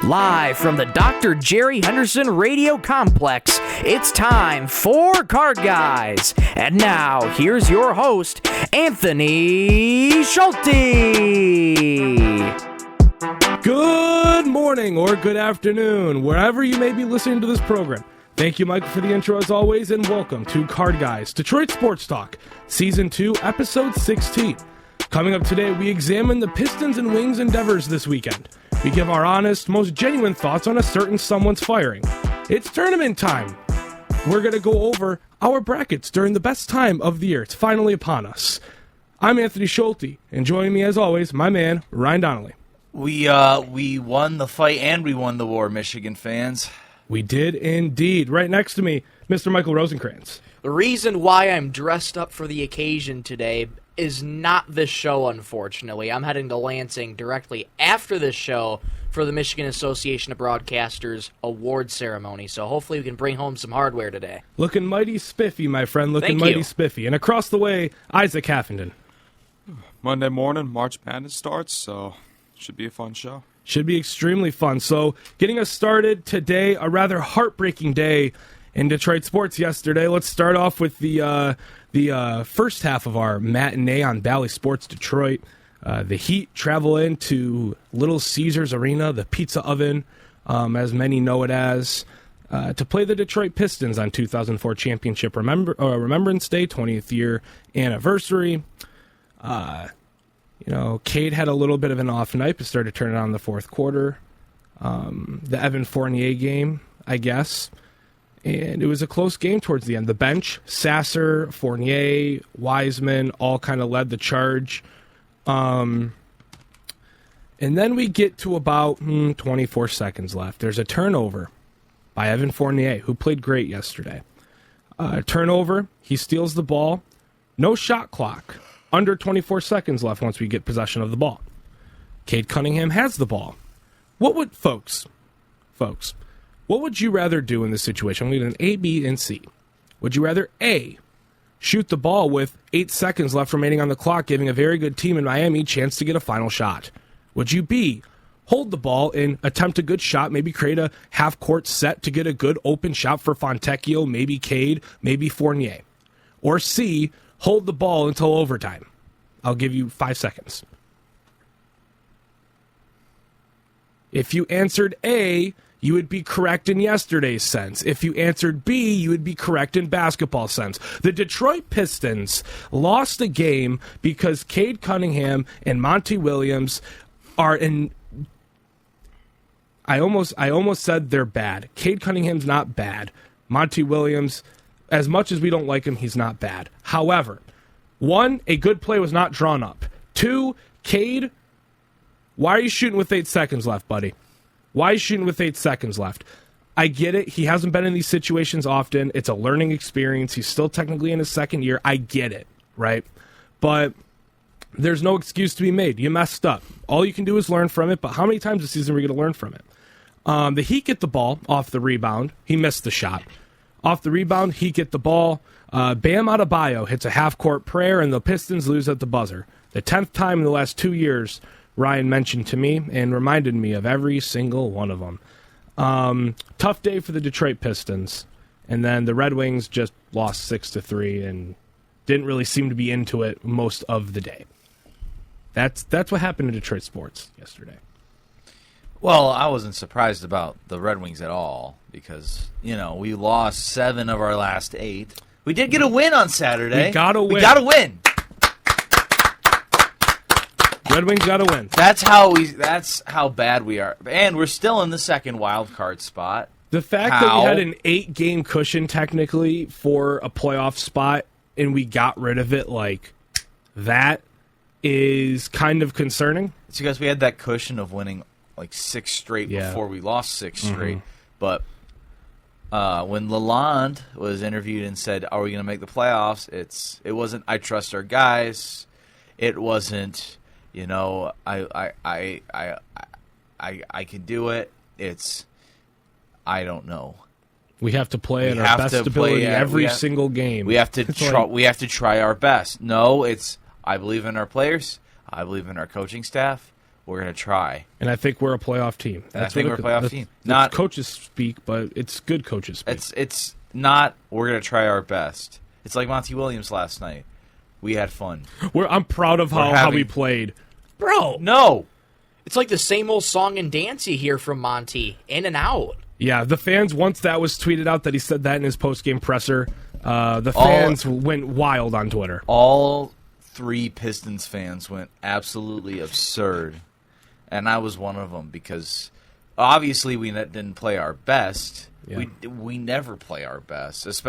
Live from the Dr. Jerry Henderson Radio Complex, it's time for Card Guys. And now, here's your host, Anthony Schulte. Good morning or good afternoon, wherever you may be listening to this program. Thank you, Michael, for the intro as always, and welcome to Card Guys, Detroit Sports Talk, Season 2, Episode 16. Coming up today, we examine the Pistons and Wings endeavors this weekend. We give our honest, most genuine thoughts on a certain someone's firing. It's tournament time. We're going to go over our brackets during the best time of the year. It's finally upon us. I'm Anthony Schulte, and joining me as always, my man, Ryan Donnelly. We won the fight and we won the war, Michigan fans. We did indeed. Right next to me, Mr. Michael Rosenkranz. The reason why I'm dressed up for the occasion today is not this show, unfortunately. I'm heading to Lansing directly after this show for the Michigan Association of Broadcasters award ceremony, so hopefully we can bring home some hardware today. Looking mighty spiffy, my friend. Thank Mighty you. spiffy. And across the way, Izaak Haffenden. Monday morning, March Madness starts, so should be a fun show. Should be extremely fun. So, getting us started today, a rather heartbreaking day in Detroit sports yesterday. Let's start off with the first half of our matinee on Bally Sports Detroit. The Heat travel into Little Caesars Arena, the pizza oven, as many know it as, to play the Detroit Pistons on 2004 Championship Remembrance Day, 20th year anniversary. Cade had a little bit of an off night, but started turning on in the fourth quarter. The Evan Fournier game, I guess. And it was a close game towards the end. The bench, Sasser, Fournier, Wiseman, all kind of led the charge. And then we get to about 24 seconds left. There's a turnover by Evan Fournier, who played great yesterday. Turnover, he steals the ball. No shot clock. Under 24 seconds left once we get possession of the ball. Cade Cunningham has the ball. What would, folks, what would you rather do in this situation? We need an A, B, and C. Would you rather A, shoot the ball with 8 seconds left remaining on the clock, giving a very good team in Miami a chance to get a final shot? Would you B, hold the ball and attempt a good shot, maybe create a half-court set to get a good open shot for Fontecchio, maybe Cade, maybe Fournier? Or C, hold the ball until overtime? I'll give you 5 seconds. If you answered A, you would be correct in yesterday's sense. If you answered B, you would be correct in basketball sense. The Detroit Pistons lost the game because Cade Cunningham and Monty Williams are in... I almost said they're bad. Cade Cunningham's not bad. Monty Williams, as much as we don't like him, he's not bad. However, 1, a good play was not drawn up. 2, Cade, why are you shooting with 8 seconds left, buddy? Why are you shooting with 8 seconds left? I get it. He hasn't been in these situations often. It's a learning experience. He's still technically in his second year. I get it, right? But there's no excuse to be made. You messed up. All you can do is learn from it, but how many times this season are we going to learn from it? The Heat get the ball off the rebound. He missed the shot. Off the rebound, Heat get the ball. Bam Adebayo hits a half-court prayer, and the Pistons lose at the buzzer. The 10th time in the last 2 years Ryan mentioned to me and reminded me of every single one of them. Tough day for the Detroit Pistons. And then the RedWings just lost 6-3 and didn't really seem to be into it most of the day. That's what happened in Detroit sports yesterday. Well, I wasn't surprised about the Red Wings at all because, we lost 7 of our last 8. We did get a win on Saturday. We got to win. Red Wings got to win. That's how bad we are. And we're still in the second wild card spot. The fact that we had an 8-game cushion technically for a playoff spot and we got rid of it like that is kind of concerning. It's because we had that cushion of winning like 6 straight before we lost 6 straight. But when Lalonde was interviewed and said, "Are we going to make the playoffs?" It wasn't, "I trust our guys." It wasn't, I can do it. It's, I don't know. We have to play at our best ability every single game. We have to try our best. No, it's, I believe in our players. I believe in our coaching staff. we're going to try. And I think we're a playoff team. I think we're a playoff team. Not coaches speak, but it's good coaches speak. It's not we're going to try our best. It's like Monty Williams last night. We had fun. I'm proud of how we played. Bro. No. It's like the same old song and dance you hear from Monty, in and out. Yeah, the fans, once that was tweeted out that he said that in his post-game presser, the fans went wild on Twitter. All 3 Pistons fans went absolutely absurd, and I was one of them because obviously we didn't play our best. Yeah. We never play our best.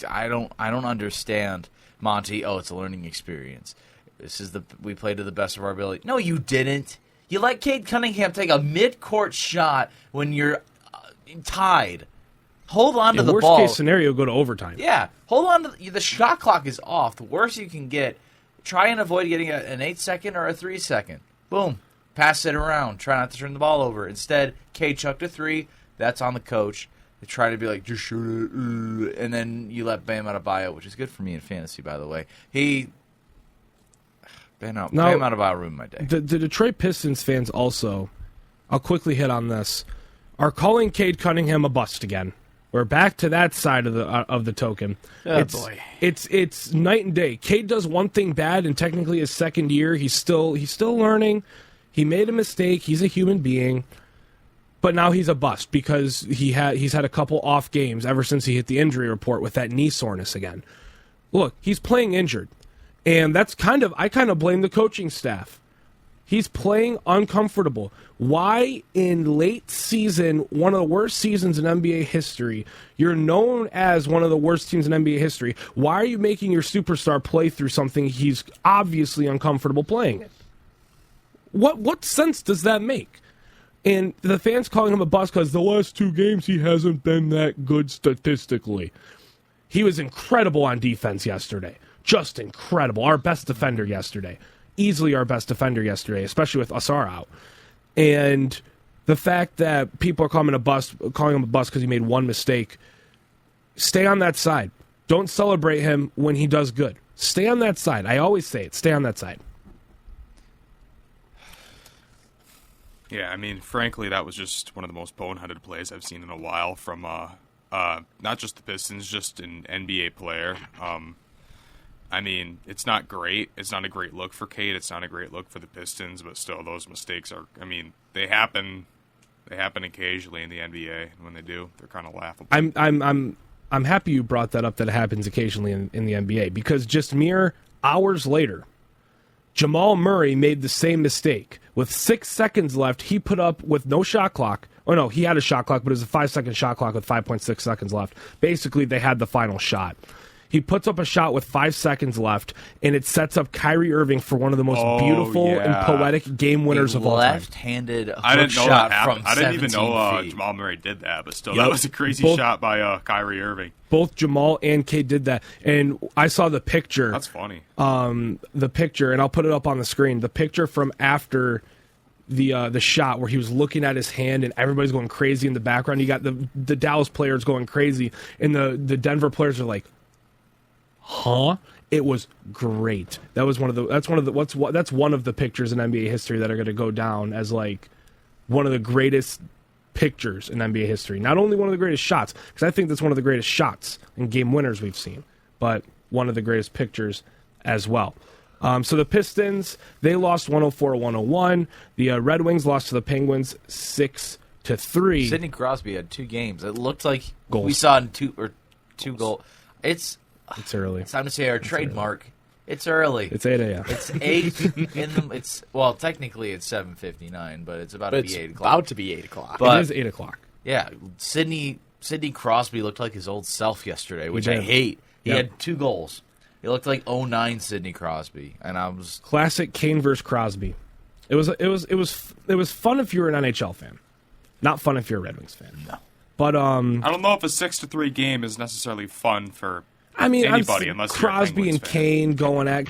I don't understand, Monty. Oh, it's a learning experience. We played to the best of our ability. No, you didn't. You let Cade Cunningham take a mid-court shot when you're tied. Hold on to the ball. Worst case scenario, go to overtime. Yeah, hold on to the shot clock is off. The worst you can get. Try and avoid getting an 8-second or a 3-second. Boom, pass it around. Try not to turn the ball over. Instead, Cade chucked a 3. That's on the coach. They try to be like, just shoot it, and then you let Bam Adebayo, which is good for me in fantasy, by the way. Bam Adebayo ruined my day. The Detroit Pistons fans also, I'll quickly hit on this, are calling Cade Cunningham a bust again. We're back to that side of the token. Oh, boy. It's night and day. Cade does one thing bad, and technically his second year, he's still learning. He made a mistake. He's a human being. But now he's a bust because he's had a couple off games ever since he hit the injury report with that knee soreness again. Look, he's playing injured. And I kind of blame the coaching staff. He's playing uncomfortable. Why in late season, one of the worst seasons in NBA history, you're known as one of the worst teams in NBA history, why are you making your superstar play through something he's obviously uncomfortable playing in? What sense does that make? And the fans calling him a bust because the last 2 games he hasn't been that good statistically. He was incredible on defense yesterday. Just incredible. Our best defender yesterday. Easily our best defender yesterday, especially with Asar out. And the fact that people are calling him a bust because he made one mistake, stay on that side. Don't celebrate him when he does good. Stay on that side. I always say it. Stay on that side. Yeah, I mean, frankly, that was just one of the most boneheaded plays I've seen in a while from not just the Pistons, just an NBA player. I mean, it's not great. It's not a great look for Cade. It's not a great look for the Pistons, but still, those mistakes are, I mean, they happen occasionally in the NBA, and when they do, they're kind of laughable. I'm happy you brought that up, that it happens occasionally in the NBA, because just mere hours later, Jamal Murray made the same mistake. With 6 seconds left, he put up with no shot clock. Oh, no, he had a shot clock, but it was a 5-second shot clock with 5.6 seconds left. Basically, they had the final shot. He puts up a shot with 5 seconds left, and it sets up Kyrie Irving for one of the most beautiful and poetic game winners of all time. Left-handed hook shot from 17 feet. I didn't even know Jamal Murray did that, but still, that was a crazy shot by Kyrie Irving. Both Jamal and Cade did that, and I saw the picture. That's funny. The picture, and I'll put it up on the screen. The picture from after the shot where he was looking at his hand and everybody's going crazy in the background. You got the Dallas players going crazy, and the Denver players are like, huh? It was great. That's one of the pictures in NBA history that are going to go down as like one of the greatest pictures in NBA history. Not only one of the greatest shots, because I think that's one of the greatest shots and game winners we've seen, but one of the greatest pictures as well. So the Pistons, they lost 104-101. The Red Wings lost to the Penguins 6-3. Sidney Crosby had 2 games. It looked like goals. We saw two goals. It's early. It's time to say our trademark. Early. It's early. It's 8 a.m. It's 8 technically it's 7:59, but it's about to be 8 o'clock. About to be 8 o'clock. But it is 8 o'clock. Yeah, Sidney Crosby looked like his old self yesterday, which I hate. He had 2 goals. He looked like 09 Sidney Crosby, and I was classic Kane versus Crosby. It was fun if you were an NHL fan, not fun if you're a Red Wings fan. No, but I don't know if a 6-3 game is necessarily fun for. Anybody, unless Crosby and fan. Kane going at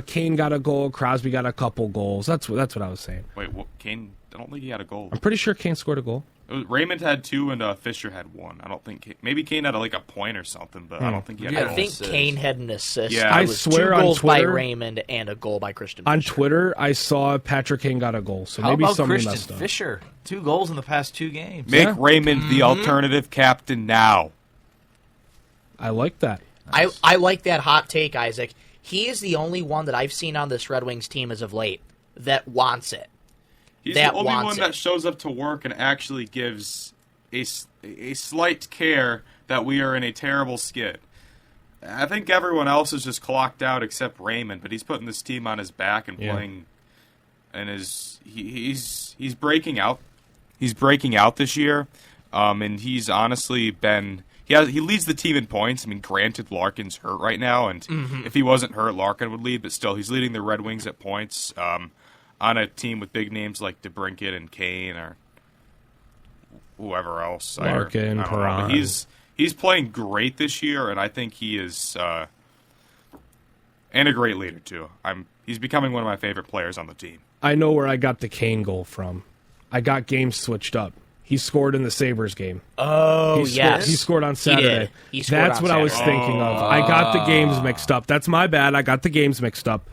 Kane got a goal, Crosby got a couple goals. That's what I was saying. Wait, Kane? I don't think he had a goal. I'm pretty sure Kane scored a goal. Raymond had 2 and Fisher had 1. I don't think maybe Kane had like a point or something, but I don't think he had. I think Kane had an assist. Yeah. It I was swear 2 on goals by Twitter- Raymond and a goal by Christian On Fischer. Twitter, I saw Patrick Kane got a goal, so How maybe about somebody Christian messed up. Fisher? 2 goals in the past 2 games. Make Yeah. Raymond the alternative captain now. I like that. I like that hot take, Izaak. He is the only one that I've seen on this Red Wings team as of late that wants it. He's That the only wants one it. that shows up to work and actually gives a slight care that we are in a terrible skid. I think everyone else is just clocked out except Raymond, but he's putting this team on his back and playing, and he's breaking out. He's breaking out this year, and he's honestly been. He leads the team in points. I mean, granted, Larkin's hurt right now, and if he wasn't hurt, Larkin would lead. But still, he's leading the Red Wings at points on a team with big names like DeBrincat and Kane or whoever else. Larkin, I don't know. Perron. But he's playing great this year, and I think he is and a great leader too. He's becoming one of my favorite players on the team. I know where I got the Kane goal from. I got games switched up. He scored in the Sabres game. Oh, yes. He scored on Saturday. He scored That's on what I was Saturday. thinking of. I got the games mixed up. That's my bad. I got the games mixed up.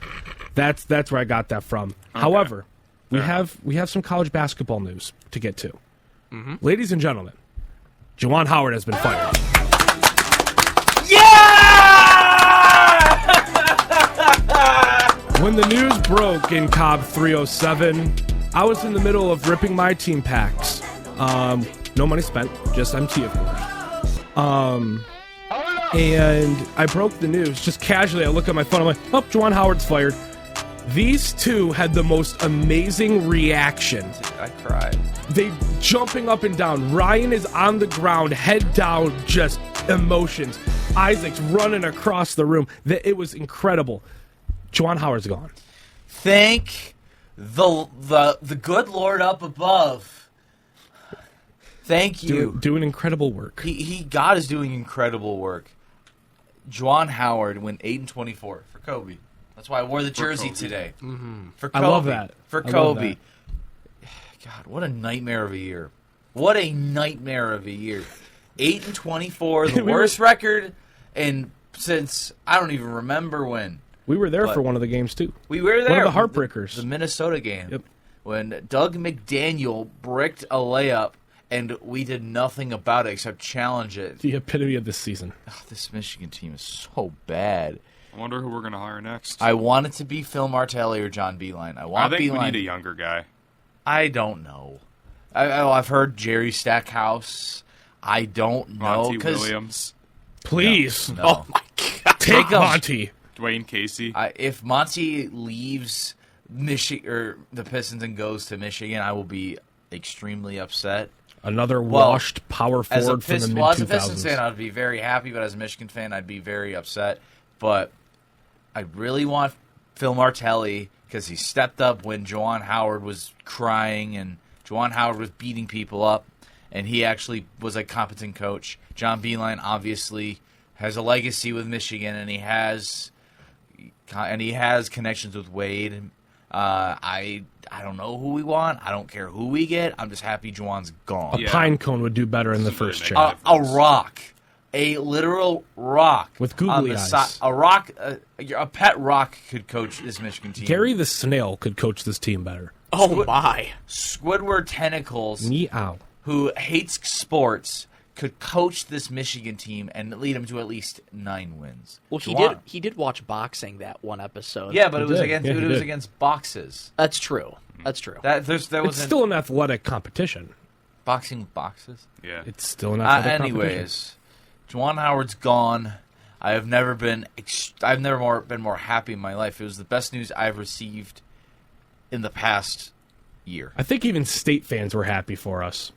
That's where I got that from. However, we have some college basketball news to get to. Ladies and gentlemen, Juwan Howard has been fired. When the news broke in Cobb 307, I was in the middle of ripping my team packs. No money spent, just MT, of course. And I broke the news just casually. I look at my phone. I'm like, oh, Juwan Howard's fired. These two had the most amazing reaction. I cried. They jumping up and down. Ryan is on the ground, head down, just emotions. Isaac's running across the room. It was incredible. Juwan Howard's gone. Thank the good Lord up above. Thank you. Doing incredible work. God is doing incredible work. Juwan Howard went 8-24 for Kobe. That's why I wore the jersey today. For Kobe. I love that. For I love Kobe. God, what a nightmare of a year. What a nightmare of a year. 8-24, the worst record, and since I don't even remember when. We were there for one of the games, too. We were there. One of the heartbreakers. The Minnesota game. Yep. When Doug McDaniel bricked a layup, and we did nothing about it except challenge it. The epitome of this season. Oh, this Michigan team is so bad. I wonder who we're going to hire next. I want it to be Phil Martelli or John Beilein. I think Beilein. we need a younger guy. I don't know. I've heard Jerry Stackhouse. I don't know. Monty Williams. Please. No. Oh, my God. Take him. Monty. Dwayne Casey. If Monty leaves or the Pistons and goes to Michigan, I will be extremely upset. Another washed power As a forward from the Pistons mid-2000s. fan, I'd be very happy, but as a Michigan fan, I'd be very upset. But I really want Phil Martelli because he stepped up when Juwan Howard was crying and Juwan Howard was beating people up, and he actually was a competent coach. John Beilein obviously has a legacy with Michigan, and he has connections with Wade. I don't know who we want. I don't care who we get. I'm just happy Juwan's gone. A pine cone would do better in the This is first really chair. A rock. A literal rock. With on googly the eyes. A rock, a pet rock could coach this Michigan team. Gary the Snail could coach this team better. Oh, my. Squidward Tentacles, Meow. who hates sports, could coach this Michigan team and lead them to at least 9 wins. Well, Juwan. he did watch boxing that one episode. Yeah, but it was did. against Yeah, he it was did. against boxes. That's true. That's true. There was It's still an athletic competition. boxing with boxes. Yeah. It's still an athletic competition. Anyways, Juwan Howard's gone. I've never been more happy in my life. It was the best news I've received in the past year. I think even state fans were happy for us.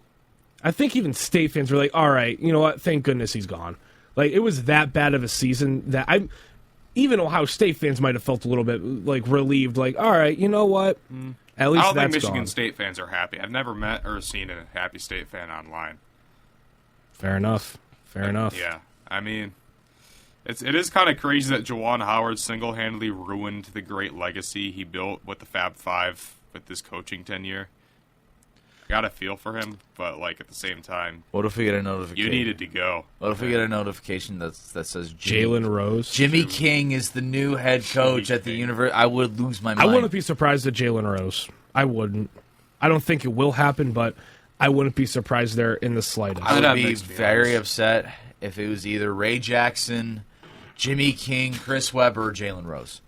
I think even state fans were like, all right, you know what? Thank goodness he's gone. Like, it was that bad of a season that even Ohio State fans might have felt a little bit like relieved, like, all right, you know what? At least I don't think that's Michigan gone. State fans are happy. I've never met or seen a happy State fan online. Fair enough. Fair enough. Yeah, I mean, it is kind of crazy that Juwan Howard single-handedly ruined the great legacy he built with the Fab Five with this coaching tenure. got a feel for him, but like at the same time, What if we get a notification? you needed to go. What if we get a notification that says Jalen Rose. Jimmy King is the new head coach at the university? I would lose my I mind. wouldn't be surprised at Jalen Rose. I wouldn't. I don't think it will happen, but I wouldn't be surprised there in the slightest. I I'd would have be mixed very feelings. upset if it was either Ray Jackson, Jimmy King, Chris Webber, or Jalen Rose.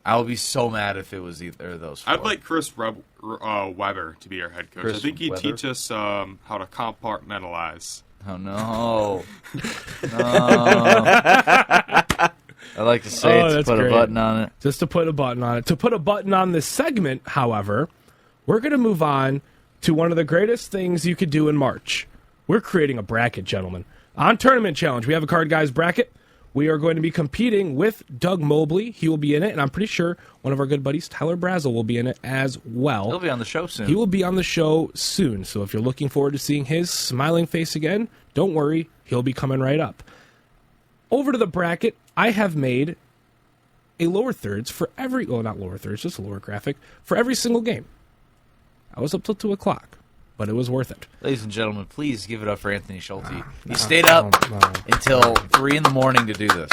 I would be so mad if it was either of those four. I'd like Chris Webber to be our head coach. Chris I think he'd Webber? teach us how to compartmentalize. Oh, no. No. I like to say Oh, to that's put great. a button on it. Just to put a button on it. To put a button on this segment, however, we're going to move on to one of the greatest things you could do in March. We're creating a bracket, gentlemen. On Tournament Challenge, we have a Card Guys bracket. We are going to be competing with Doug Mobley. He will be in it, and I'm pretty sure one of our good buddies, Tyler Brazel, will be in it as well. He'll be on the show soon. He will be on the show soon, so if you're looking forward to seeing his smiling face again, don't worry, he'll be coming right up. Over to the bracket, I have made a lower thirds for every, well, not lower thirds, just a lower graphic, for every single game. I was up till 2 o'clock, but it was worth it. Ladies and gentlemen, please give it up for Anthony Schulte. He stayed up until 3 in the morning to do this.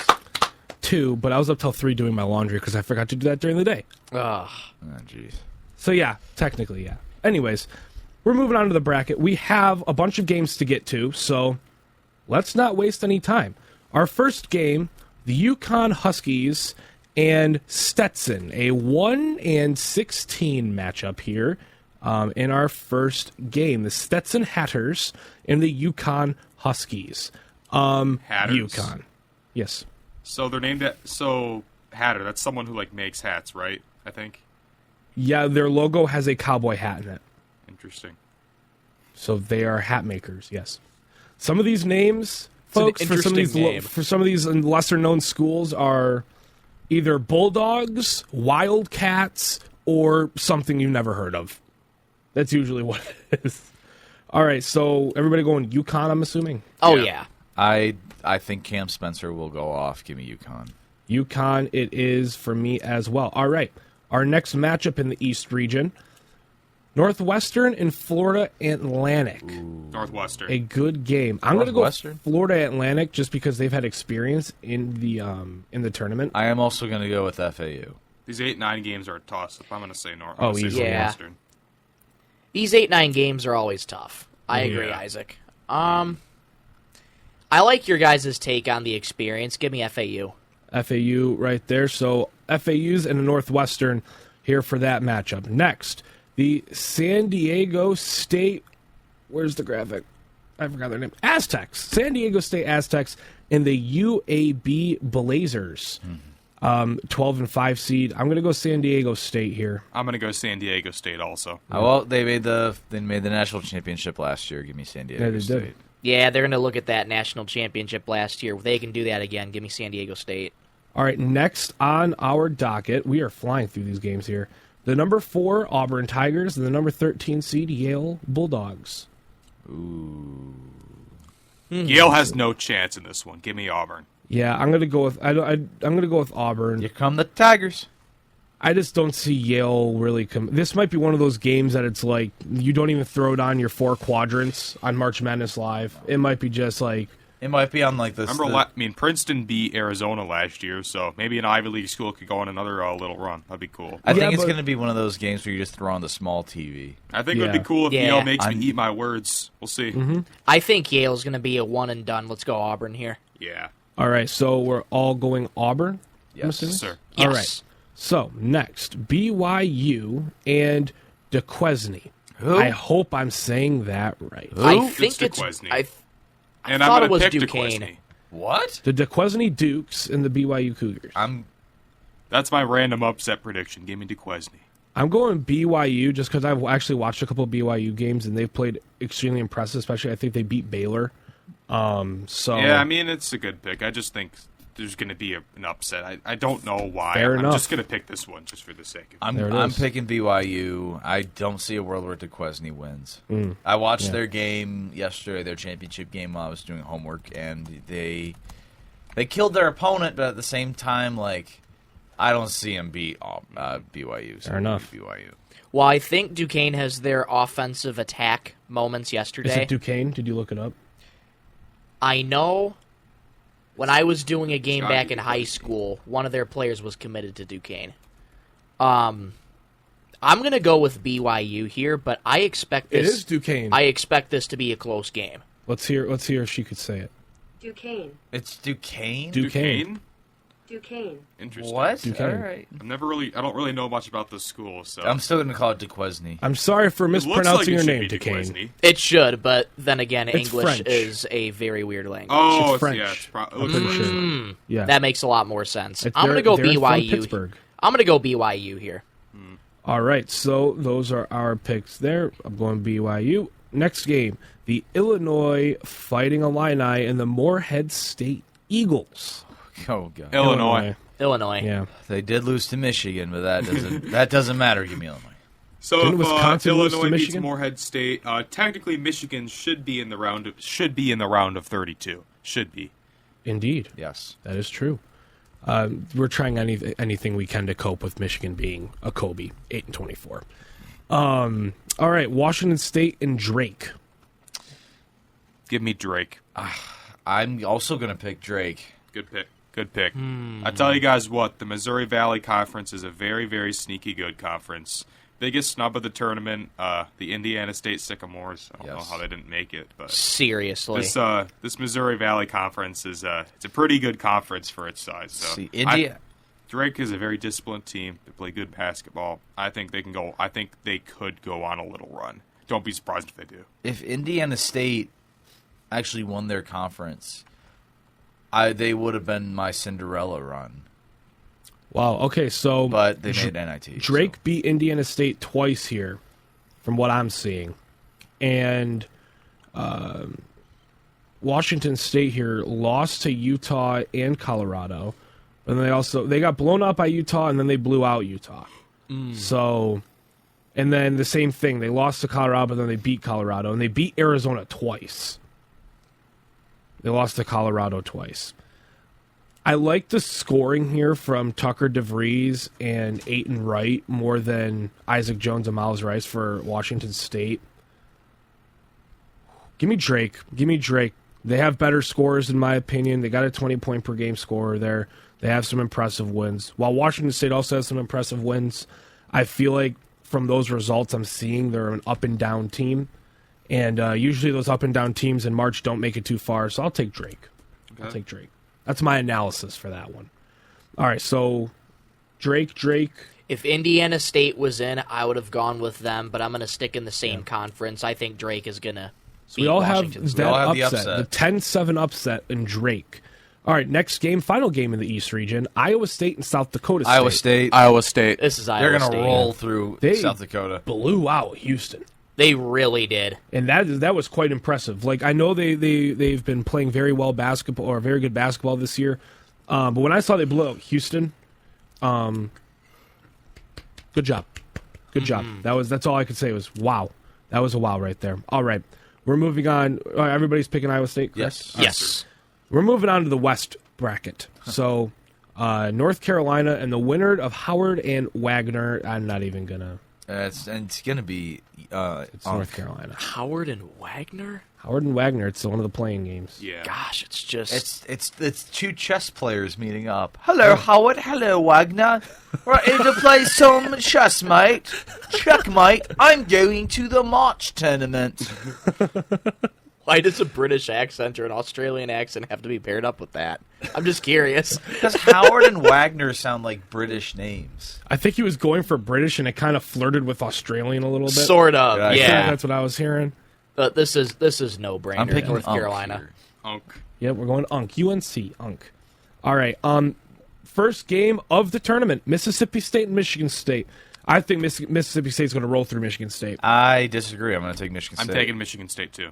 2, but I was up till 3 doing my laundry because I forgot to do that during the day. Ugh. Oh, jeez. So yeah, technically, yeah. Anyways, we're moving on to the bracket. We have a bunch of games to get to, so let's not waste any time. Our first game, the Yukon Huskies and Stetson, a 1-16 matchup here in our first game. The Stetson Hatters and the Yukon Huskies. Hatters? Yukon. Yes. So they're named Hatter. That's someone who like makes hats, right? I think. Yeah, their logo has a cowboy hat in it. Interesting. So they are hat makers, yes. Some of these names, an folks, for some of these lesser known schools are either Bulldogs, Wildcats, or something you've never heard of. That's usually what it is. All right, so everybody going Yukon, I'm assuming? Oh, Yeah. yeah. I think Cam Spencer will go off. Give me UConn. Yukon it is for me as well. All right, our next matchup in the East region, Northwestern and Florida Atlantic. Northwestern. A good game. I'm going to go Northwestern? Florida Atlantic just because they've had experience in the tournament. I am also going to go with FAU. These 8-9 games are a toss-up. I'm going to say Oh, easily. Yeah. Northwestern. These 8-9 games are always tough. I agree, Yeah. Isaac. I like your guys' take on the experience. Give me FAU. FAU right there. So FAU's and the Northwestern here for that matchup. Next, the San Diego State. Where's the graphic? I forgot their name. Aztecs. San Diego State Aztecs and the UAB Blazers. 12-5 seed. I'm going to go San Diego State here. I'm going to go San Diego State also. Well, they made the national championship last year. Give me San Diego Yeah, they State. did. Yeah, they're going to look at that national championship last year. They can do that again. Give me San Diego State. All right, next on our docket, we are flying through these games here. The number 4 Auburn Tigers and the number 13 seed Yale Bulldogs. Yale has no chance in this one. Give me Auburn. Yeah, I'm gonna go with I'm gonna go with Auburn. Here come the Tigers. I just don't see Yale really come. This might be one of those games that it's like you don't even throw it on your 4 quadrants on March Madness Live. It might be just like It might be on like this. Princeton beat Arizona last year, so maybe an Ivy League school could go on another little run. That'd be cool. I think Yeah, it's but- going to be one of those games where you just throw on the small TV. I think it would Yeah. be cool if Yeah. Yale makes me eat my words. We'll see. I think Yale's going to be a one and done. Let's go Auburn here. Yeah. all right. So we're all going Auburn. I'm assuming? Yes, sir. All Yes. right. So next, BYU and DeQuesne. Who? I hope I'm saying that right. I think It's it's. DeQuesne. I And thought I'm it going was to pick Duquesne. DeQuesne. What? The DeQuesne Dukes and the BYU Cougars. That's my random upset prediction. Give me DeQuesne. I'm going BYU just because I've actually watched a couple of BYU games and they've played extremely impressive. Especially, I think they beat Baylor. So Yeah, I mean, it's a good pick. I just think there's going to be an upset. I don't know why. Fair I'm enough. just going to pick this one just for the sake of it. There it I'm is. picking BYU. I don't see a world where DeQuesne wins. I watched their game yesterday, their championship game while I was doing homework, and they killed their opponent, but at the same time, like, I don't see him beat BYU. So Fair enough. BYU. Well, I think Duquesne has their offensive attack moments yesterday. Is it Duquesne? Did you look it up? I know when I was doing a game back in high school, one of their players was committed to Duquesne. I'm going to go with BYU here, but I expect this. It is Duquesne. I expect this to be a close game. Let's hear if she could say it. Duquesne. It's Duquesne? Duquesne. Duquesne. Interesting. What? Duquesne. All right. I don't really know much about the school, so I'm still going to call it Duquesne. I'm sorry for It looks like mispronouncing it your should name, be Duquesne. Duquesne. It should, but then again, It's English French. is a very weird language. Oh, It's French. yeah, it looks pretty French. sure. Yeah. That makes a lot more sense. It's- I'm going to go they're from BYU. Pittsburgh. I'm going to go BYU here. All right, so those are our picks there. I'm going BYU. Next game, the Illinois Fighting Illini and the Morehead State Eagles. Oh, God. Illinois. Illinois. Yeah. They did lose to Michigan, but that doesn't matter. Give me Illinois. So Didn't if Wisconsin lose to Illinois beats Michigan? Morehead State, technically Michigan should be in the round of 32. Should be. Indeed. Yes. That is true. We're trying anything we can to cope with Michigan being a Kobe, 8-24. All right, Washington State and Drake. Give me Drake. I'm also going to pick Drake. Good pick. Good pick. I tell you guys what, the Missouri Valley Conference is a very, very sneaky good conference. Biggest snub of the tournament, the Indiana State Sycamores. I don't know how they didn't make it, but Seriously. this Missouri Valley Conference is it's a pretty good conference for its size. So See, Drake is a very disciplined team. They play good basketball. I think they could go on a little run. Don't be surprised if they do. If Indiana State actually won their conference, they would have been my Cinderella run. Wow, okay, so... But they made NIT. Drake beat Indiana State twice here, from what I'm seeing. And Washington State here lost to Utah and Colorado. And they got blown out by Utah, and then they blew out Utah. So, and then the same thing. They lost to Colorado, but then they beat Colorado. And they beat Arizona twice. They lost to Colorado twice. I like the scoring here from Tucker DeVries and Aiton Wright more than Isaac Jones and Miles Rice for Washington State. Give me Drake. They have better scores, in my opinion. They got a 20-point per game scorer there. They have some impressive wins. While Washington State also has some impressive wins, I feel like from those results I'm seeing, they're an up-and-down team. And usually those up-and-down teams in March don't make it too far, so I'll take Drake. Okay. I'll take Drake. That's my analysis for that one. All right, so Drake. If Indiana State was in, I would have gone with them, but I'm going to stick in the same conference. I think Drake is going to beat We all Washington have State. that all have the upset, the upset. 10-7 upset in Drake. All right, next game, final game in the East region, Iowa State and South Dakota State. Iowa State. This is They're Iowa going State. to roll through They- South Dakota. Blew out Houston. They really did. And that was quite impressive. Like, I know they've been playing very well basketball, or very good basketball this year. But when I saw they blew out Houston, good job. Good job. That's all I could say was wow. That was a wow right there. All right. We're moving on. Everybody's picking Iowa State, correct? Yes. Yes. We're moving on to the West bracket. So, North Carolina and the winner of Howard and Wagner. I'm not even going to. It's going to be It's North Carolina. Howard and Wagner? Howard and Wagner. It's one of the playing games. Yeah. Gosh, it's just... It's two chess players meeting up. Hello, Howard. Hello, Wagner. Ready to play some chess, mate? Checkmate. I'm going to the March tournament. Why does a British accent or an Australian accent have to be paired up with that? I'm just curious. Because Howard and Wagner sound like British names. I think he was going for British, and it kind of flirted with Australian a little bit. Sort of, Yeah, I I think yeah. that's what I was hearing. But this is no-brainer. I'm picking North Unk Carolina. here. Unk. Yep, we're going UNC. UNC. All right. First game of the tournament, Mississippi State and Michigan State. I think Mississippi State's going to roll through Michigan State. I disagree. I'm going to take Michigan State. I'm taking Michigan State too.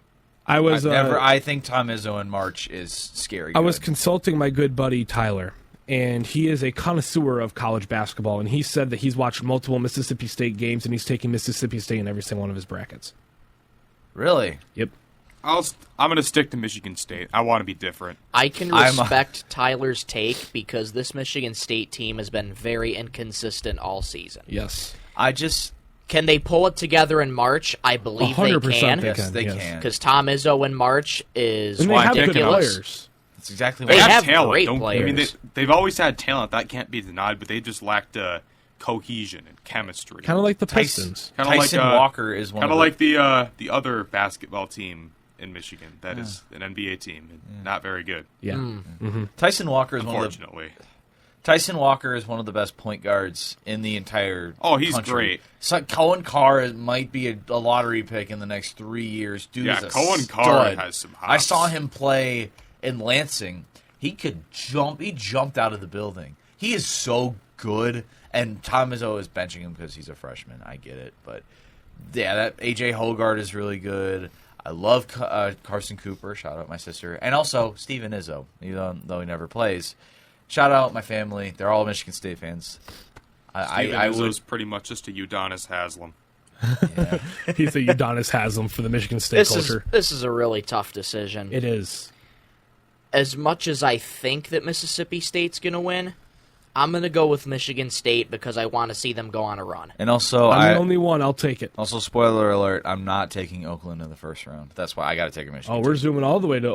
I think Tom Izzo in March is scary. I was good. consulting my good buddy Tyler, and he is a connoisseur of college basketball, and he said that he's watched multiple Mississippi State games, and he's taking Mississippi State in every single one of his brackets. Really? Yep. I'm going to stick to Michigan State. I want to be different. I can respect Tyler's take because this Michigan State team has been very inconsistent all season. Yes. Can they pull it together in March? I believe they 100% can. Yes, they can. Because Tom Izzo in March is And they have good ridiculous. players. That's exactly what They I have talent. great I players. mean, they've always had talent. That can't be denied, but they just lacked cohesion and chemistry. Kind of like the Pistons. Tyson Walker is one kind of of like the other basketball team in Michigan that is an NBA team and not very good. Yeah. Tyson Walker is Unfortunately. Tyson Walker is one of the best point guards in the entire he's country. great. So Cohen Carr might be a lottery pick in the next 3 years. Dude is a Cohen stud. Carr has some hops. I saw him play in Lansing. He could jump. He jumped out of the building. He is so good. And Tom Izzo is benching him because he's a freshman. I get it. But, yeah, that A.J. Hogard is really good. I love Carson Cooper. Shout out my sister. And also Steven Izzo, even though he never plays. Shout out my family. They're all Michigan State fans. Steven Izzo's pretty much just a Udonis Haslam. Yeah. He's a Udonis Haslam for the Michigan State culture. This is a really tough decision. It is. As much as I think that Mississippi State's going to win, I'm going to go with Michigan State because I want to see them go on a run. And also, I'm the only one. I'll take it. Also, spoiler alert: I'm not taking Oakland in the first round. That's why I got to take a Michigan. Oh, we're zooming all the way to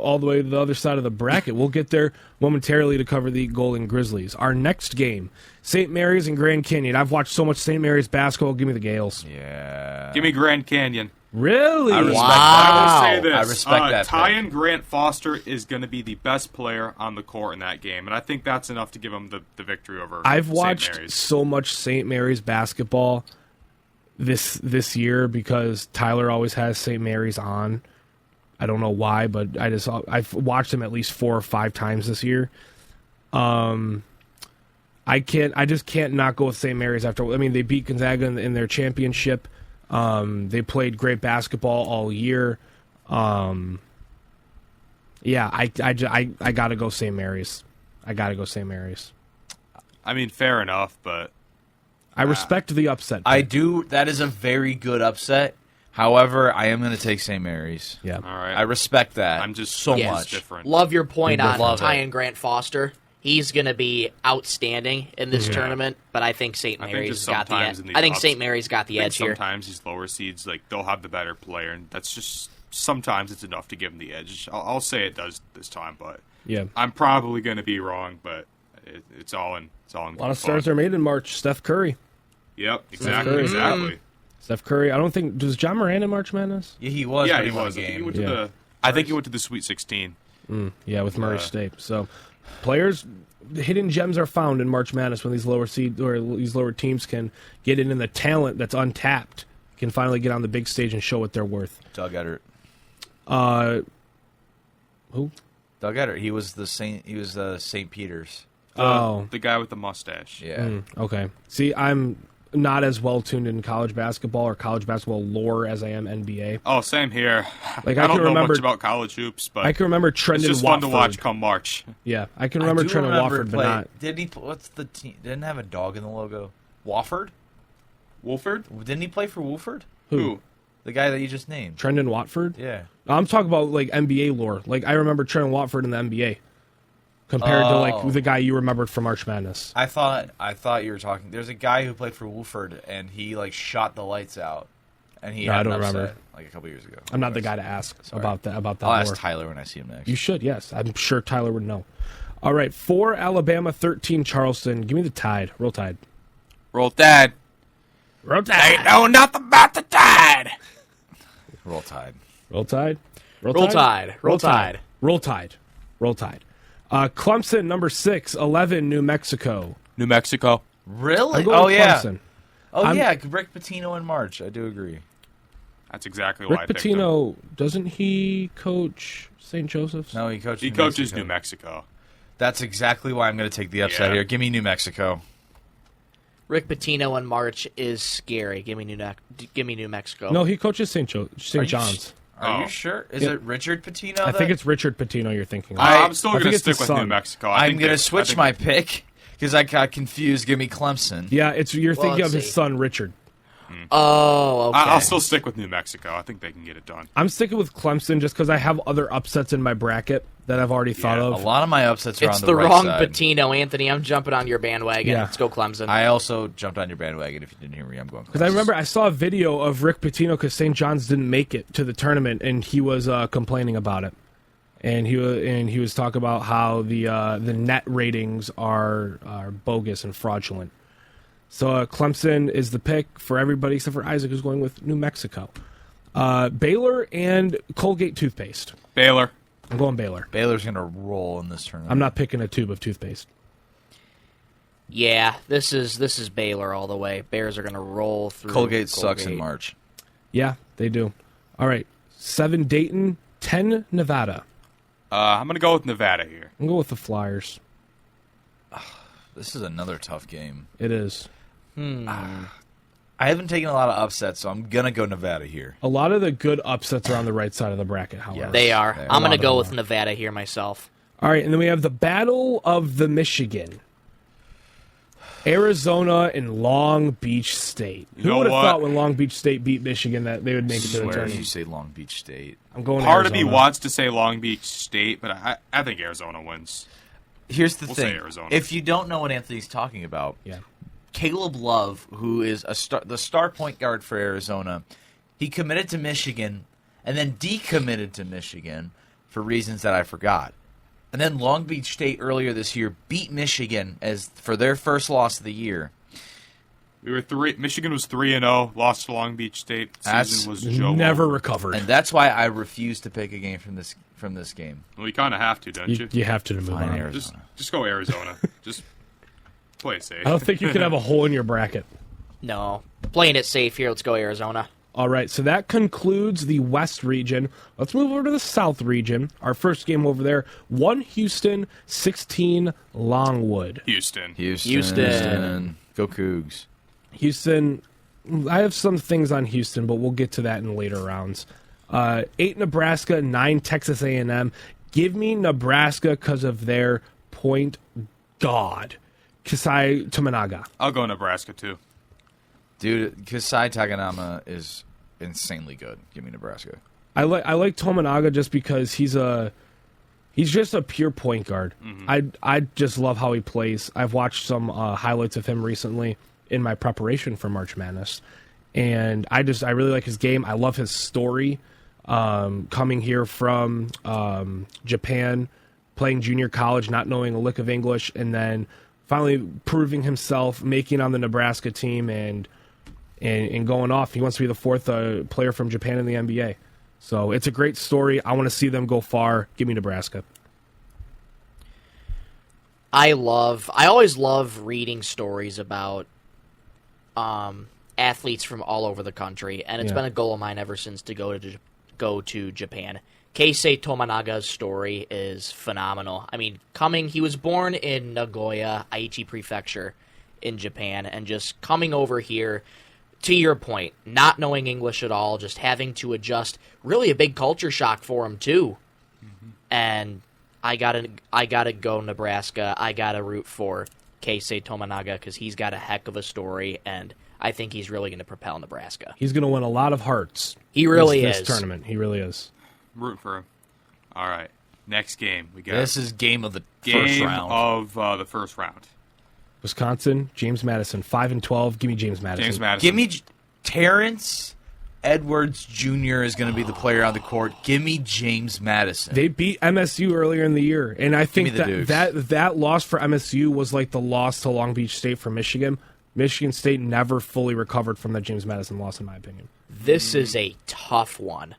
the other side of the bracket. We'll get there momentarily to cover the Golden Grizzlies. Our next game, St. Mary's and Grand Canyon. I've watched so much St. Mary's basketball. Give me the Gales. Yeah. Give me Grand Canyon. Really? I respect I will say this. I respect that. Tyon Grant Foster is going to be the best player on the court in that game, and I think that's enough to give him the victory over I've St. watched Mary's. so much St. Mary's basketball this year because Tyler always has St. Mary's on. I don't know why, but I've watched him at least 4 or 5 times this year. I just can't not go with St. Mary's after. I mean, they beat Gonzaga in their championship. They played great basketball all year. I gotta go St. Mary's. I mean, fair enough, but I respect the upset. I do. That is a very good upset. However, I am going to take St. Mary's. Yeah. all right. I respect that. I'm just so Yes. much. different. Love your point on Love it. Tyon Grant Foster. He's going to be outstanding in this tournament, but I think St. I think Mary's just got the edge. sometimes in these I think ups- St. Mary's got the I think edge here. sometimes these lower seeds, like they'll have the better player, and that's just sometimes it's enough to give them the edge. I'll say it does this time, but Yeah. I'm probably going to be wrong. But it's all in. A lot of stars are made in March. Steph Curry. Yep, Curry. exactly. Steph Curry. I don't think. Does John Moran in March Madness? Yeah, he was. Yeah, but he won was. a I think he game. went to Yeah. I think he went to the Sweet 16. Yeah, with Murray State. So, players, hidden gems are found in March Madness when these lower seed or these lower teams can get in, and the talent that's untapped can finally get on the big stage and show what they're worth. Doug Eddert. Who? Doug Eddert. He was the Saint. He was St. Peter's. The guy with the mustache. Yeah. Okay. See, I'm not as well tuned in college basketball or college basketball lore as I am NBA. Oh, same here. Like, I I don't can know remember- much about college hoops, but I can remember it's Trendon just Watford. fun to watch come March. Yeah, I can remember I do Trendon remember Watford, but play- not. Did he? What's the team? Didn't have a dog in the logo. Wofford? Wolford? Didn't he play for Woolford? Who? The guy that you just named. Trendon Watford? Yeah. I'm talking about like NBA lore. Like I remember Trendon Watford in the NBA compared to like the guy you remembered from March Madness. I thought you were talking. There's a guy who played for Woolford, and he like shot the lights out, and he No, had I don't an upset, remember. like a couple years ago. I'm not the guy to ask about that. About that. I'll lore. ask Tyler when I see him next. You should. Yes, I'm sure Tyler would know. All right, 4 Alabama, 13 Charleston. Give me the Tide. Roll Tide. Roll Tide. Roll Tide. Ain't know nothing about the Tide. Roll Tide. Roll Tide. Roll Tide. Roll Tide. Roll Tide. Roll Tide. Clemson, number 6, 11, New Mexico. New Mexico. Really? I'm going Oh with yeah. Clemson. Yeah. Rick Pitino in March. I do agree. That's exactly why I Rick picked him. Pitino, doesn't he coach St. Joseph's? No, he coaches. He New coaches Mexico. New Mexico. That's exactly why I'm going to take the upset Yeah. here. Give me New Mexico. Rick Pitino in March is scary. Give me New Mexico. No, he coaches St. John's. Are Oh. you sure? Is Yeah. it Richard Pitino? I think it's Richard Pitino you're thinking of. I'm still I going think to it's his stick with New son. Mexico. I'm going to switch my pick because I got confused. Give me Clemson. Yeah, you're thinking let's of his see. son, Richard. Oh, okay. I'll still stick with New Mexico. I think they can get it done. I'm sticking with Clemson just because I have other upsets in my bracket that I've already thought A of. lot of my upsets are It's on the right wrong side. Patino, Anthony. I'm jumping on your bandwagon. Yeah. Let's go Clemson. I also jumped on your bandwagon. If you didn't hear me, I'm going Because I remember I saw a video of Rick Pitino because St. John's didn't make it to the tournament, and he was complaining about it. And he was talking about how the net ratings are bogus and fraudulent. So Clemson is the pick for everybody except for Izaak, who's going with New Mexico. Baylor and Colgate toothpaste. Baylor. I'm going Baylor. Baylor's going to roll in this tournament. I'm not picking a tube of toothpaste. Yeah, this is Baylor all the way. Bears are going to roll through. Colgate sucks in March. Yeah, they do. All right. 7 Dayton, 10 Nevada. I'm going to go with Nevada here. I'm going to go with the Flyers. This is another tough game. It is. I haven't taken a lot of upsets, so I'm going to go Nevada here. A lot of the good upsets are on the right side of the bracket, however. They are. They are. I'm going to A lot go of with them Nevada here myself. All right, and then we have the Battle of the Michigan. Arizona and Long Beach State. You Who know would have what? thought when Long Beach State beat Michigan that they would make it to the Swear if you tournament? say Long Beach State. I'm going Part Arizona. of me wants to say Long Beach State, but I think Arizona wins. Here's the We'll thing. say Arizona. If you don't know what Anthony's talking about, Yeah. Caleb Love, who is the star point guard for Arizona, he committed to Michigan and then decommitted to Michigan for reasons that I forgot. And then Long Beach State earlier this year beat Michigan as for their first loss of the year. Michigan was 3-0, lost to Long Beach State. Season was Joe. Never recovered. And that's why I refuse to pick a game from this game. Well, you kind of have to, don't you? You have to move Fine, on. Arizona. Just go Arizona. Just play it safe. I don't think you can have a hole in your bracket. No. Playing it safe here. Let's go Arizona. All right, so that concludes the West region. Let's move over to the South region. Our first game over there, 1 Houston, 16 Longwood. Houston. Houston. Go Cougs. Houston, I have some things on Houston, but we'll get to that in later rounds. 8 Nebraska, 9 Texas A&M. Give me Nebraska because of their point god, Kasai Tominaga. I'll go Nebraska, too. Dude, Kasai Takanama is insanely good. Give me Nebraska. I like Tominaga just because he's just a pure point guard. I just love how he plays. I've watched some highlights of him recently in my preparation for March Madness, and I really like his game. I love his story, coming here from Japan, playing junior college, not knowing a lick of English, and then finally proving himself, making on the Nebraska team, and going off. He wants to be the 4th player from Japan in the NBA. So it's a great story. I want to see them go far. Give me Nebraska. I always love reading stories about athletes from all over the country, and it's been a goal of mine ever since to go to Japan. Keisei Tominaga's story is phenomenal. I mean, he was born in Nagoya, Aichi Prefecture in Japan, and just coming over here, to your point, not knowing English at all, just having to adjust, really a big culture shock for him too. And I gotta go Nebraska. I gotta root for Keisei Tominaga because he's got a heck of a story, and I think he's really going to propel Nebraska. He's going to win a lot of hearts. He really this is. tournament. He really is. Root for him. All right. Next game. We got This is game of the game first round. of the first round. Wisconsin, James Madison, 5-12. Give me James Madison. James Madison. Give me Terrence Edwards Jr. is going to be the player on the court. Give me James Madison. They beat MSU earlier in the year, and I think me the Dukes. that loss for MSU was like the loss to Long Beach State for Michigan. Michigan State never fully recovered from that James Madison loss, in my opinion. This is a tough one.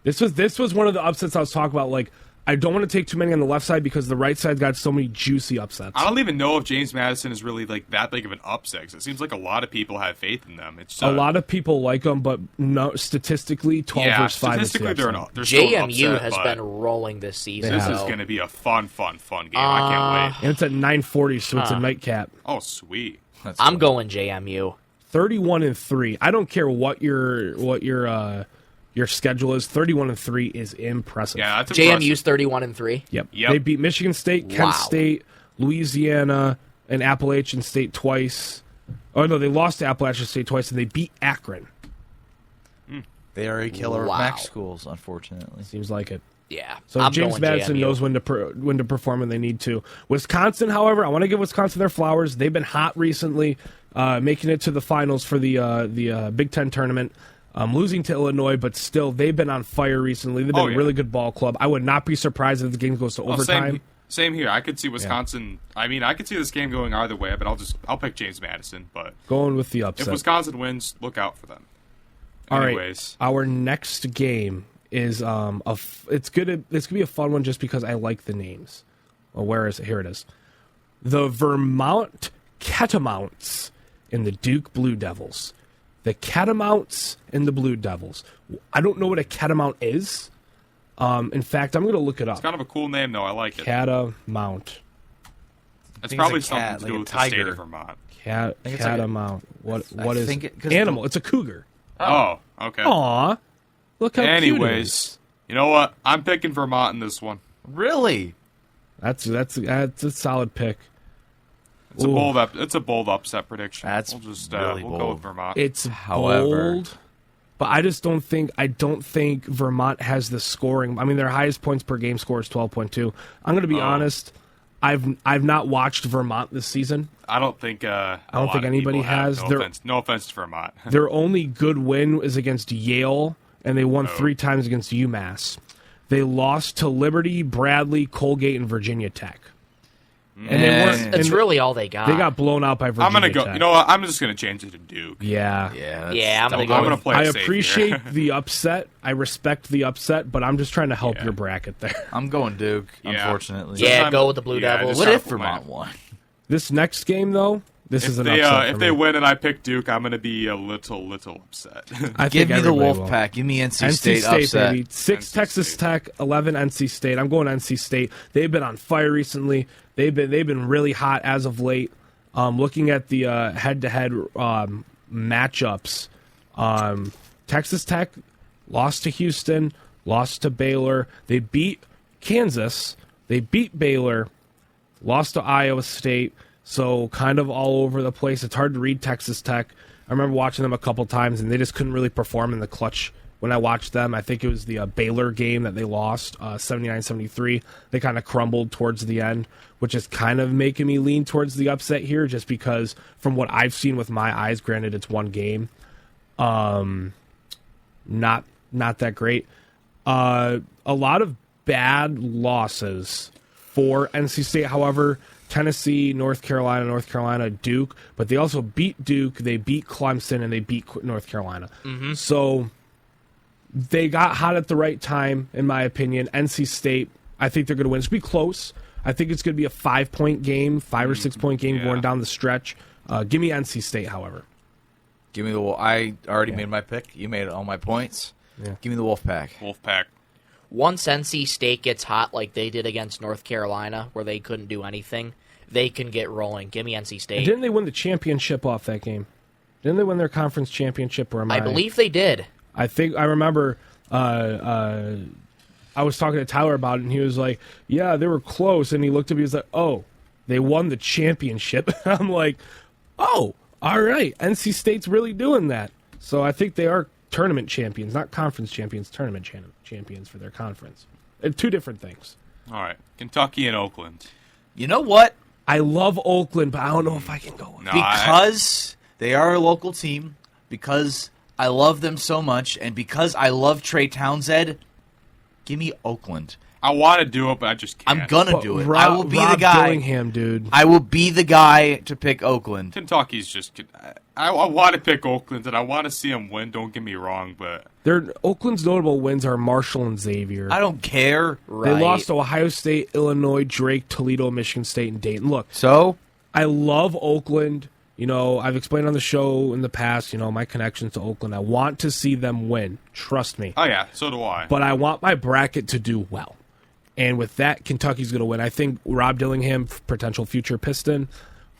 This was one of the upsets I was talking about. Like, I don't want to take too many on the left side because the right side got so many juicy upsets. I don't even know if James Madison is really like that big of an upset. 'Cause it seems like a lot of people have faith in them. It's A lot of people like them, but no, statistically, 12 versus 5 is the statistically upset. they're still an JMU upset, has but been rolling this season. This They is have. going to be a fun game. I can't wait. And it's at 9:40, so it's a nightcap. Oh, sweet. I'm going JMU. 31-3. I don't care what your schedule is. 31-3 is impressive. Yeah, that's impressive. JMU's 31-3. Yep. Yep. They beat Michigan State, Kent Wow. State, Louisiana, and Appalachian State twice. Oh, no, they lost to Appalachian State twice, and they beat Akron. They are a killer Wow. of MAC schools, unfortunately. Seems like it. Yeah. So I'm James going Madison JMU. knows when to perform when they need to. Wisconsin, however, I want to give Wisconsin their flowers. They've been hot recently, making it to the finals for the Big Ten tournament. Losing to Illinois, but still, they've been on fire recently. They've been a really good ball club. I would not be surprised if the game goes to overtime. Same here. I could see Wisconsin. Yeah. I mean, I could see this game going either way, but I'll pick James Madison. But going with the upset. If Wisconsin wins, look out for them. Anyways. All right. Our next game is it's gonna be a fun one just because I like the names. Well, where is it? Here it is. The Vermont Catamounts and the Duke Blue Devils. The Catamounts and the Blue Devils. I don't know what a catamount is. In fact, I'm going to look it up. It's kind of a cool name, though. I like it. Catamount. It's probably something cat, to like do a with tiger. the state of Vermont. Catamount. What is? it? Animal. It's a cougar. Oh, okay. Aw. Look how cute it Anyways, is. you know what? I'm picking Vermont in this one. Really? That's a solid pick. It's a bold upset prediction. That's we'll just really we'll go bold. with Vermont. It's However- bold, but I just don't think Vermont has the scoring. I mean, their highest points per game score is 12.2. I'm going to be honest. I've not watched Vermont this season. I don't think anybody has. No offense to Vermont. Their only good win is against Yale, and they won 3 times against UMass. They lost to Liberty, Bradley, Colgate, and Virginia Tech. And they weren't. That's really all they got. They got blown out by Virginia I'm gonna go. Tech. You know what? I'm just gonna change it to Duke. Yeah. Yeah, I'm gonna play I it safe appreciate here. the upset. I respect the upset, but I'm just trying to help your bracket there. I'm going Duke, Yeah. unfortunately. Yeah, Sometimes- go with the Blue yeah, Devils. just What start if with Vermont mine. won? This next game, though, this is an upset for If me. they win and I pick Duke, I'm gonna be a little upset. I Give think me the everybody will. Wolfpack. Give me NC NC State, State, upset. baby. 6 NC Texas State. Tech, 11 NC State. I'm going NC State. They've been on fire recently. They've been really hot as of late. Looking at the head-to-head matchups, Texas Tech lost to Houston, lost to Baylor. They beat Kansas. They beat Baylor, lost to Iowa State. So kind of all over the place. It's hard to read Texas Tech. I remember watching them a couple times, and they just couldn't really perform in the clutch when I watched them. I think it was the Baylor game that they lost, 79-73. They kind of crumbled towards the end, which is kind of making me lean towards the upset here just because from what I've seen with my eyes, granted it's one game, not that great. A lot of bad losses for NC State, however. Tennessee, North Carolina, Duke, but they also beat Duke, they beat Clemson, and they beat North Carolina. Mm-hmm. So they got hot at the right time, in my opinion. NC State, I think they're going to win. It's going to be close. I think it's going to be a 5-point game, 5 or 6 point game going down the stretch. Give me NC State, however. Give me the Wolf. I already made my pick. You made all my points. Yeah. Give me the Wolfpack. Wolfpack. Once NC State gets hot like they did against North Carolina, where they couldn't do anything, they can get rolling. Give me NC State. And didn't they win the championship off that game? Didn't they win their conference championship? Or I believe they did. I think I remember. I was talking to Tyler about it, and he was like, "Yeah, they were close." And he looked at me, he was like, "Oh, they won the championship." I'm like, "Oh, all right, NC State's really doing that." So I think they are tournament champions, not conference champions, tournament champions for their conference. Two different things. All right, Kentucky and Oakland. You know what? I love Oakland, but I don't know if I can go with No, Because they are a local team, because I love them so much, and because I love Trey Townsend, give me Oakland. I want to do it, but I just can't. I'm gonna But do it. Rob, I will be Rob the guy. Dillingham, dude. I will be the guy to pick Oakland. Kentucky's just. I want to pick Oakland, and I want to see them win. Don't get me wrong, but Oakland's notable wins are Marshall and Xavier. I don't care. Right. They lost to Ohio State, Illinois, Drake, Toledo, Michigan State, and Dayton. Look, So I love Oakland. You know, I've explained on the show in the past, you know, my connections to Oakland. I want to see them win. Trust me. oh yeah, so do I. But I want my bracket to do well. And with that, Kentucky's going to win. I think Rob Dillingham, potential future Piston,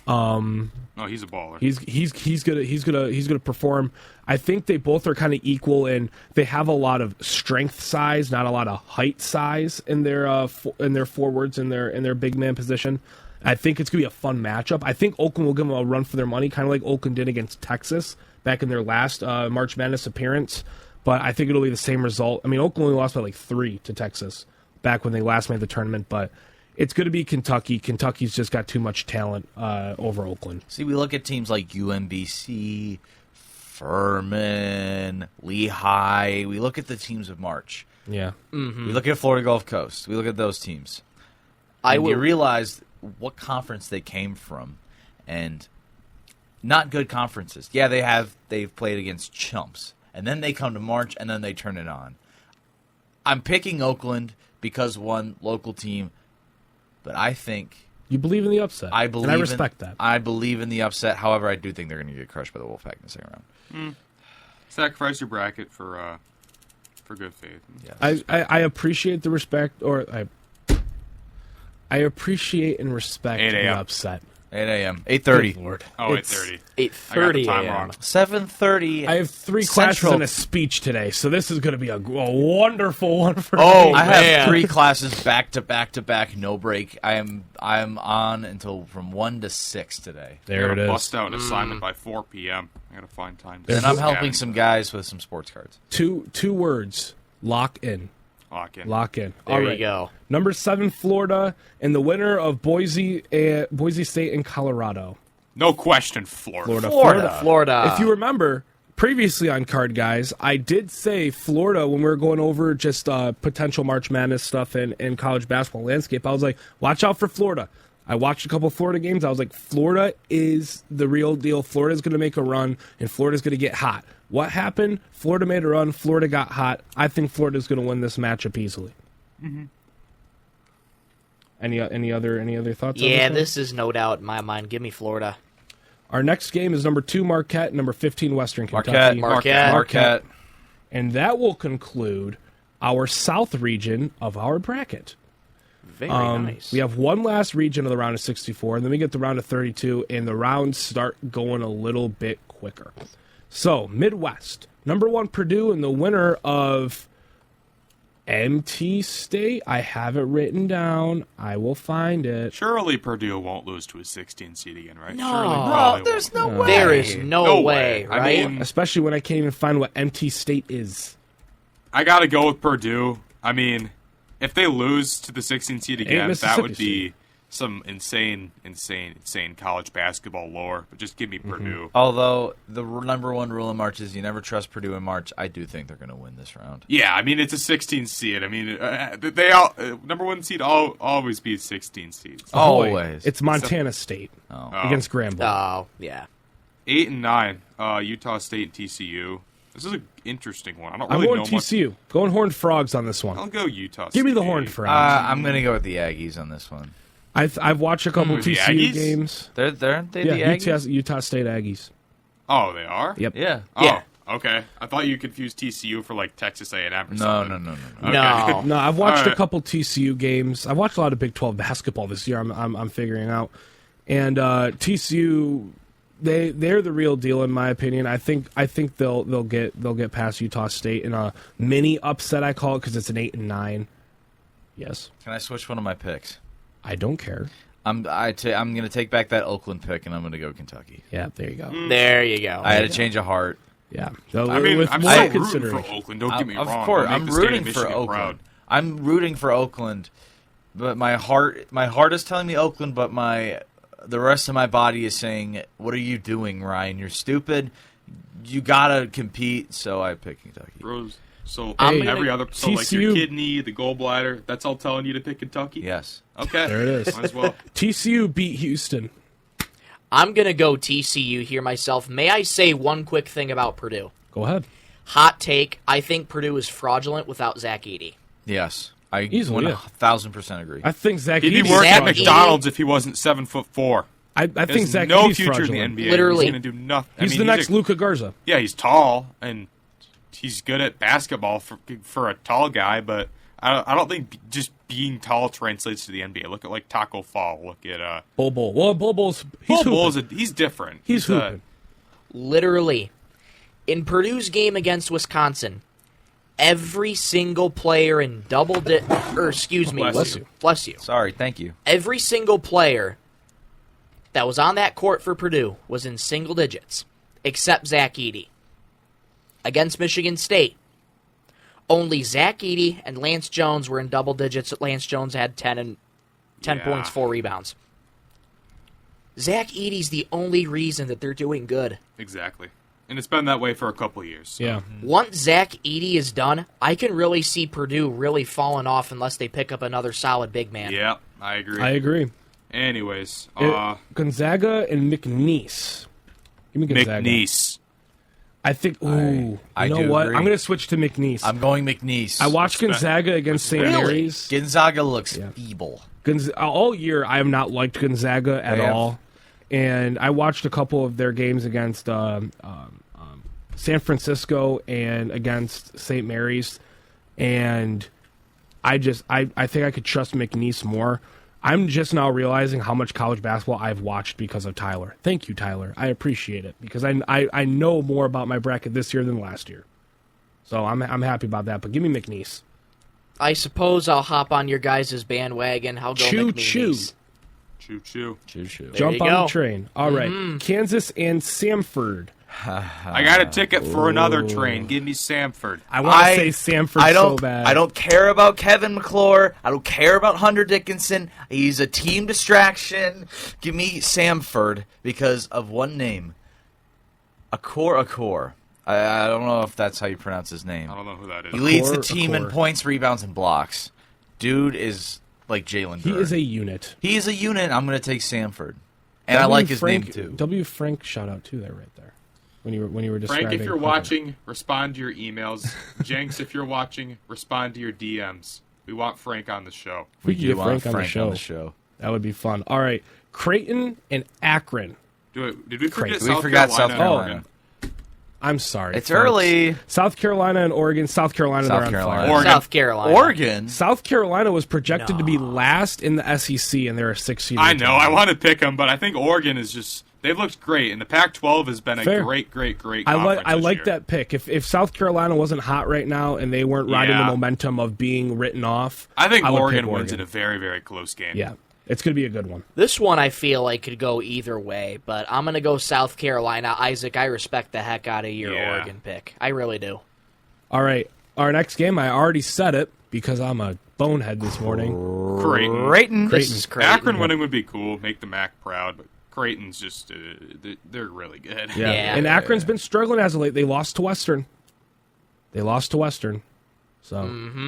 No, he's a baller. he's gonna perform. I think they both are kind of equal, and they have a lot of strength size, not a lot of height size in their forwards in their big man position. I think it's going to be a fun matchup. I think Oakland will give them a run for their money, kind of like Oakland did against Texas back in their last March Madness appearance. But I think it'll be the same result. I mean, Oakland only lost by like 3 to Texas back when they last made the tournament, but it's going to be Kentucky. Kentucky's just got too much talent over Oakland. See, we look at teams like UMBC, Furman, Lehigh. We look at the teams of March. Yeah. Mm-hmm. We look at Florida Gulf Coast. We look at those teams. You realize what conference they came from, and not good conferences. Yeah, they've played against chumps, and then they come to March, and then they turn it on. I'm picking Oakland because one local team, but I think you believe in the upset. I believe, and I respect that. I believe in the upset. However, I do think they're going to get crushed by the Wolfpack in the second round. Sacrifice your bracket for good faith. Yes. I appreciate the respect, or I appreciate and respect 8 the a.m. upset. 8 a.m. 8:30. Good Lord. Oh, It's 8:30. 8:30 time a.m. wrong. 7:30. I have 3 classes Central. and a speech today, so this is going to be a wonderful one for Oh, me. I have man. 3 classes back to back to back, no break. I'm on until from 1 to 6 today. There I it gotta is. bust out an assignment by 4 p.m. I gotta find time. And I'm helping Yeah. some guys with some sports cards. Two words: lock in. Lock in. Lock in. There All you right. go. Number 7, Florida, and the winner of Boise State and Colorado. No question, Florida. Florida. If you remember, previously on Card Guys, I did say Florida when we were going over just potential March Madness stuff and college basketball landscape. I was like, watch out for Florida. I watched a couple Florida games. I was like, Florida is the real deal. Florida's going to make a run, and Florida's going to get hot. What happened? Florida made a run. Florida got hot. I think Florida's going to win this matchup easily. Mm-hmm. Any other thoughts? Yeah, on this is no doubt in my mind. Give me Florida. Our next game is number 2 Marquette, number 15 Western Kentucky. Marquette. And that will conclude our South region of our bracket. Very nice. We have one last region of the round of 64, and then we get the round of 32, and the rounds start going a little bit quicker. So, Midwest, number 1 Purdue, and the winner of MT State. I have it written down. I will find it. Surely Purdue won't lose to a 16 seed again, right? No. Surely No, probably there's won't. no way. There is no, No way, way. I right? mean- Especially when I can't even find what MT State is. I gotta go with Purdue. I mean, if they lose to the 16 seed again, that Mississippi would be some insane college basketball lore. But just give me Purdue. Although the number 1 rule in March is you never trust Purdue in March, I do think they're going to win this round. Yeah, I mean it's a 16 seed. I mean they all number 1 seed always beats 16 seeds. Ahoy. Always. It's Montana State against Grambling. Oh, yeah. 8 and 9, Utah State and TCU. This is an interesting one. I don't I'm really going know much. TCU. Going Horned Frogs on this one. I'll go Utah. Give me the State. Horned Frogs. I'm going to go with the Aggies on this one. I've watched a couple The TCU Aggies? games. Aren't they the Yeah, Aggies? Utah State Aggies. Oh, they are. Yep. Yeah. Oh, Yeah. okay. I thought you confused TCU for like Texas A&M or No, something. no. Okay. No. No, I've watched All a right. couple TCU games. I've watched a lot of Big 12 basketball this year. I'm figuring out, and TCU, they're the real deal in my opinion. I think they'll get past Utah State in a mini upset. I call it because it's an 8 and 9. Yes, Can I switch one of my picks? I don't care. I'm going to take back that Oakland pick, and I'm going to go Kentucky. Yeah, there you go. There you go. I had a change of heart. Yeah, I mean, with I'm more still rooting consideration. for Oakland. Don't get me Of wrong. course, I'll make I'm the state of rooting for Michigan Oakland. proud. I'm rooting for Oakland, but my heart is telling me Oakland, but the rest of my body is saying, "What are you doing, Ryan? You're stupid. You gotta compete." So I pick Kentucky. Rose. So I'm every gonna- other, so like your TCU kidney, the gallbladder, that's all telling you to pick Kentucky. Yes. Okay. There it is. Might as well. TCU beat Houston. I'm going to go TCU here myself. May I say one quick thing about Purdue? Go ahead. Hot take. I think Purdue is fraudulent without Zach Edey. Yes. I Easily, yeah. 1,000% agree. I think Zach He'd be Edey's working at Zach Edey- McDonald's if he wasn't 7'4". I think There's Zach no Edey's future fraudulent. in the NBA. Literally. He's going to do nothing. He's the next Luka Garza. Yeah, he's tall and he's good at basketball for a tall guy, but I don't think just being tall translates to the NBA. Look at like Taco Fall. Look at Bol Bol. Well, Bol Bol's he's Bol Bol's hooping. he's different. He's hooping. Literally. In Purdue's game against Wisconsin, every single player in Bless you. Bless you. Sorry, thank you. Every single player that was on that court for Purdue was in single digits, except Zach Edey. Against Michigan State, only Zach Edey and Lance Jones were in double digits. Lance Jones had 10 points, 4 rebounds. Zach Edey's the only reason that they're doing good. Exactly. And it's been that way for a couple of years. So. Yeah. Once Zach Edey is done, I can really see Purdue really falling off unless they pick up another solid big man. Yeah, I agree. I agree. Anyways. Gonzaga and McNeese. Give me Gonzaga. McNeese. I think, ooh, I you know do what? agree. I'm going to switch to McNeese. I'm going McNeese. I watched Gonzaga against St. Really? Mary's. Gonzaga looks feeble. All year, I have not liked Gonzaga at all. And I watched a couple of their games against San Francisco and against St. Mary's, and I think I could trust McNeese more. I'm just now realizing how much college basketball I've watched because of Tyler. Thank you, Tyler. I appreciate it because I know more about my bracket this year than last year. So I'm happy about that. But give me McNeese. I suppose I'll hop on your guys' bandwagon. I'll go McNeese. Choo-choo. Jump you on go. the train. All right. Kansas and Samford. I got a ticket for another train. Give me Samford. I want to say Samford so bad. I don't care about Kevin McClure. I don't care about Hunter Dickinson. He's a team distraction. Give me Samford because of one name. Akor. I don't know if that's how you pronounce his name. I don't know who that is. He leads the team in points, rebounds, and blocks. Dude is like Jalen He Green. is a unit. He is a unit. I'm going to take Samford. And I like his name, too. W. Frank shout out, too, there, right there. When you were describing. Frank, if you're watching, respond to your emails. Jenks, if you're watching, respond to your DMs. We want Frank on the show. We could do get want Frank on the show. That would be fun. All right. Creighton and Akron. Did we forget We forgot South Carolina. I'm sorry. It's folks. early. South Carolina and Oregon. South Carolina, they're on fire. Oregon. South Carolina. Oregon. South Carolina was projected to be last in the SEC, and they're a 6 seed. I know. I want to pick them, but I think Oregon is just... They've looked great, and the Pac-12 has been a great conference I like year. that pick. If South Carolina wasn't hot right now and they weren't riding the momentum of being written off, I think would pick Oregon wins in a very, very close game. Yeah, it's going to be a good one. This one I feel like could go either way, but I'm going to go South Carolina. Izaak, I respect the heck out of your Oregon pick. I really do. All right, our next game, I already said it because I'm a bonehead this morning. Creighton. This is Creighton. Akron winning would be cool, make the MAC proud, but Creighton's just, they're really good. Yeah. And Akron's been struggling as of late. They lost to Western. So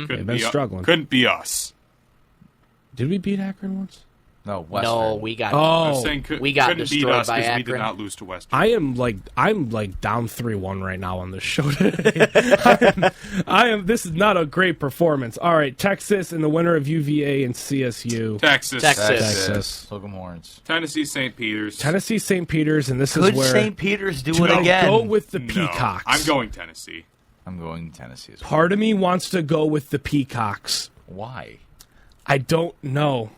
they've been struggling. Couldn't be us. Did we beat Akron once? No, Western. No, we got I was saying we got couldn't beat destroyed us by because we did Akron. not lose to Western. I'm down 3-1 right now on this show today. I am. This is not a great performance. All right, Texas and the winner of UVA and CSU. Texas. Hook 'em horns. Tennessee, St. Peter's. Tennessee, St. Peter's, and this Could is where St. Peter's do it again? go with the No, Peacocks. I'm going Tennessee. I'm going Tennessee as well. Part of me wants to go with the Peacocks. Why? I don't know.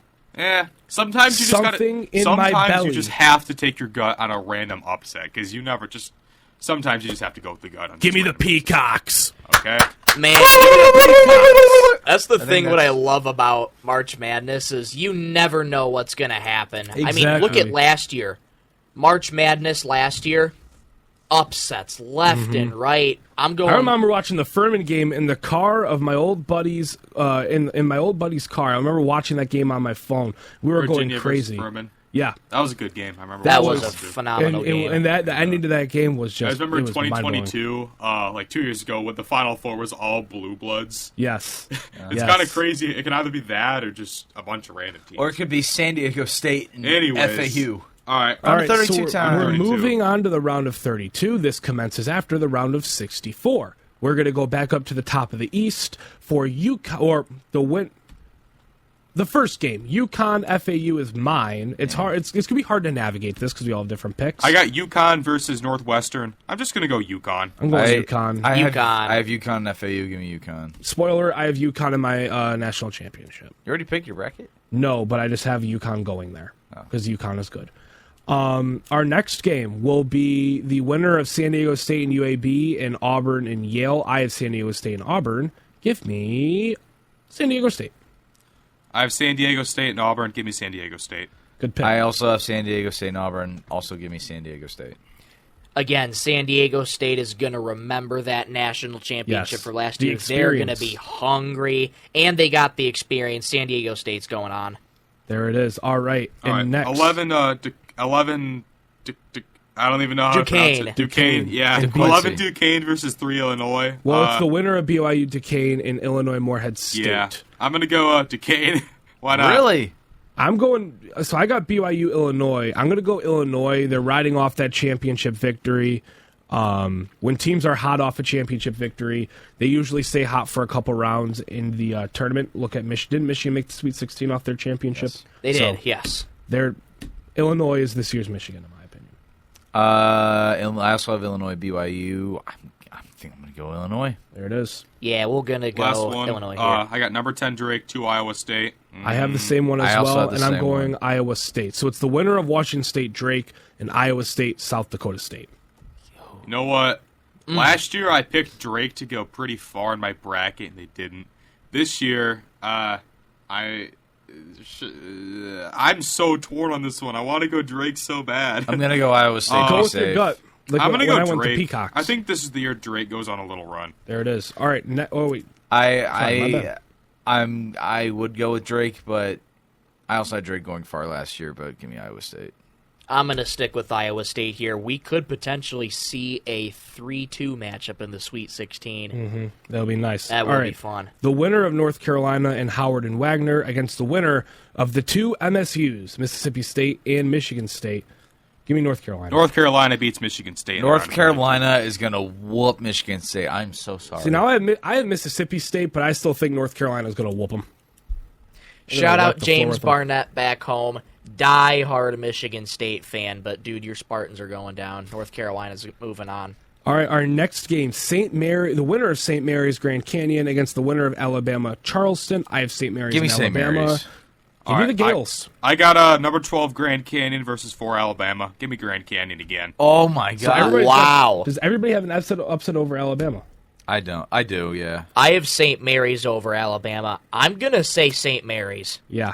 Sometimes you just Something in my sometimes belly. you just have to take your gut on a random upset because you never just. Sometimes you just have to go with the gut. On Give me just the random Peacocks. upset. Okay. Man, that's the thing. What I love about March Madness is you never know what's going to happen. I mean, look at last year. March Madness last year, upsets left and right. I remember watching the Furman game in the car of my old buddy's in my old buddy's car. I remember watching that game on my phone. We were Virginia going crazy. versus Furman. Yeah, that was a good game. I remember that watching was a that too. phenomenal game. And the ending to that game was just. I remember it was 2022, like 2 years ago, when the Final Four was all blue bloods. Yes, It's kind of crazy. It can either be that or just a bunch of random teams. Or it could be San Diego State and Anyways. FAU. All right. All right, 32 so times. we're 32. moving on to the round of 32. This commences after the round of 64. We're going to go back up to the top of the East for UConn, or the first game. UConn FAU is mine. It's hard. It's going to be hard to navigate this because we all have different picks. I got UConn versus Northwestern. I'm just going to go UConn. I'm going UConn. I have UConn. UConn and FAU. Give me UConn. Spoiler: I have UConn in my national championship. You already picked your bracket? No, but I just have UConn going there because UConn is good. Our next game will be the winner of San Diego State and UAB and Auburn and Yale. I have San Diego State and Auburn. Give me San Diego State. I have San Diego State and Auburn. Give me San Diego State. Good pick. I also have San Diego State and Auburn. Also, give me San Diego State. Again, San Diego State is going to remember that national championship for last year. They're going to be hungry, and they got the experience. San Diego State's going on. There it is. All right. Next. 11, I don't even know how to pronounce it. Duquesne, yeah. 11 Duquesne versus 3 Illinois. Well, it's the winner of BYU Duquesne and Illinois Morehead State. Yeah, I'm going to go Duquesne. Why not? Really? So I got BYU Illinois. I'm going to go Illinois. They're riding off that championship victory. When teams are hot off a championship victory, they usually stay hot for a couple rounds in the tournament. Look at Michigan. Didn't Michigan make the Sweet 16 off their championship? Yes. They did, yes. Illinois is this year's Michigan, in my opinion. I also have Illinois BYU. I think I'm going to go Illinois. There it is. Yeah, we're going to go Last one. Illinois here. I got number 10 Drake, 2 Iowa State. I have the same one as well, and I'm going Iowa State. So it's the winner of Washington State Drake and Iowa State South Dakota State. You know what? Last year I picked Drake to go pretty far in my bracket, and they didn't. This year, I'm so torn on this one. I want to go Drake so bad. I'm going to go Iowa State. Go with your gut. I'm going to go Drake. Went to Peacocks. I think this is the year Drake goes on a little run. There it is. All right. Wait. I would go with Drake, but I also had Drake going far last year, but give me Iowa State. I'm going to stick with Iowa State here. We could potentially see a 3-2 matchup in the Sweet 16. Mm-hmm. That'll be nice. That would be fun. The winner of North Carolina and Howard and Wagner against the winner of the two MSUs, Mississippi State and Michigan State. Give me North Carolina. North Carolina beats Michigan State. North Carolina is going to whoop Michigan State. I'm so sorry. See, now I have Mississippi State, but I still think North Carolina is going to whoop them. Shout out James Barnett back home. Die-hard Michigan State fan, but, dude, your Spartans are going down. North Carolina's moving on. All right, our next game, the winner of St. Mary's Grand Canyon against the winner of Alabama Charleston. I have St. Mary's Give me and St. Alabama. Mary's. Give me the Gales. I got number 12 Grand Canyon versus 4 Alabama. Give me Grand Canyon again. Oh, my God. So wow. Does everybody have an upset over Alabama? I don't. I do, yeah. I have St. Mary's over Alabama. I'm going to say St. Mary's. Yeah,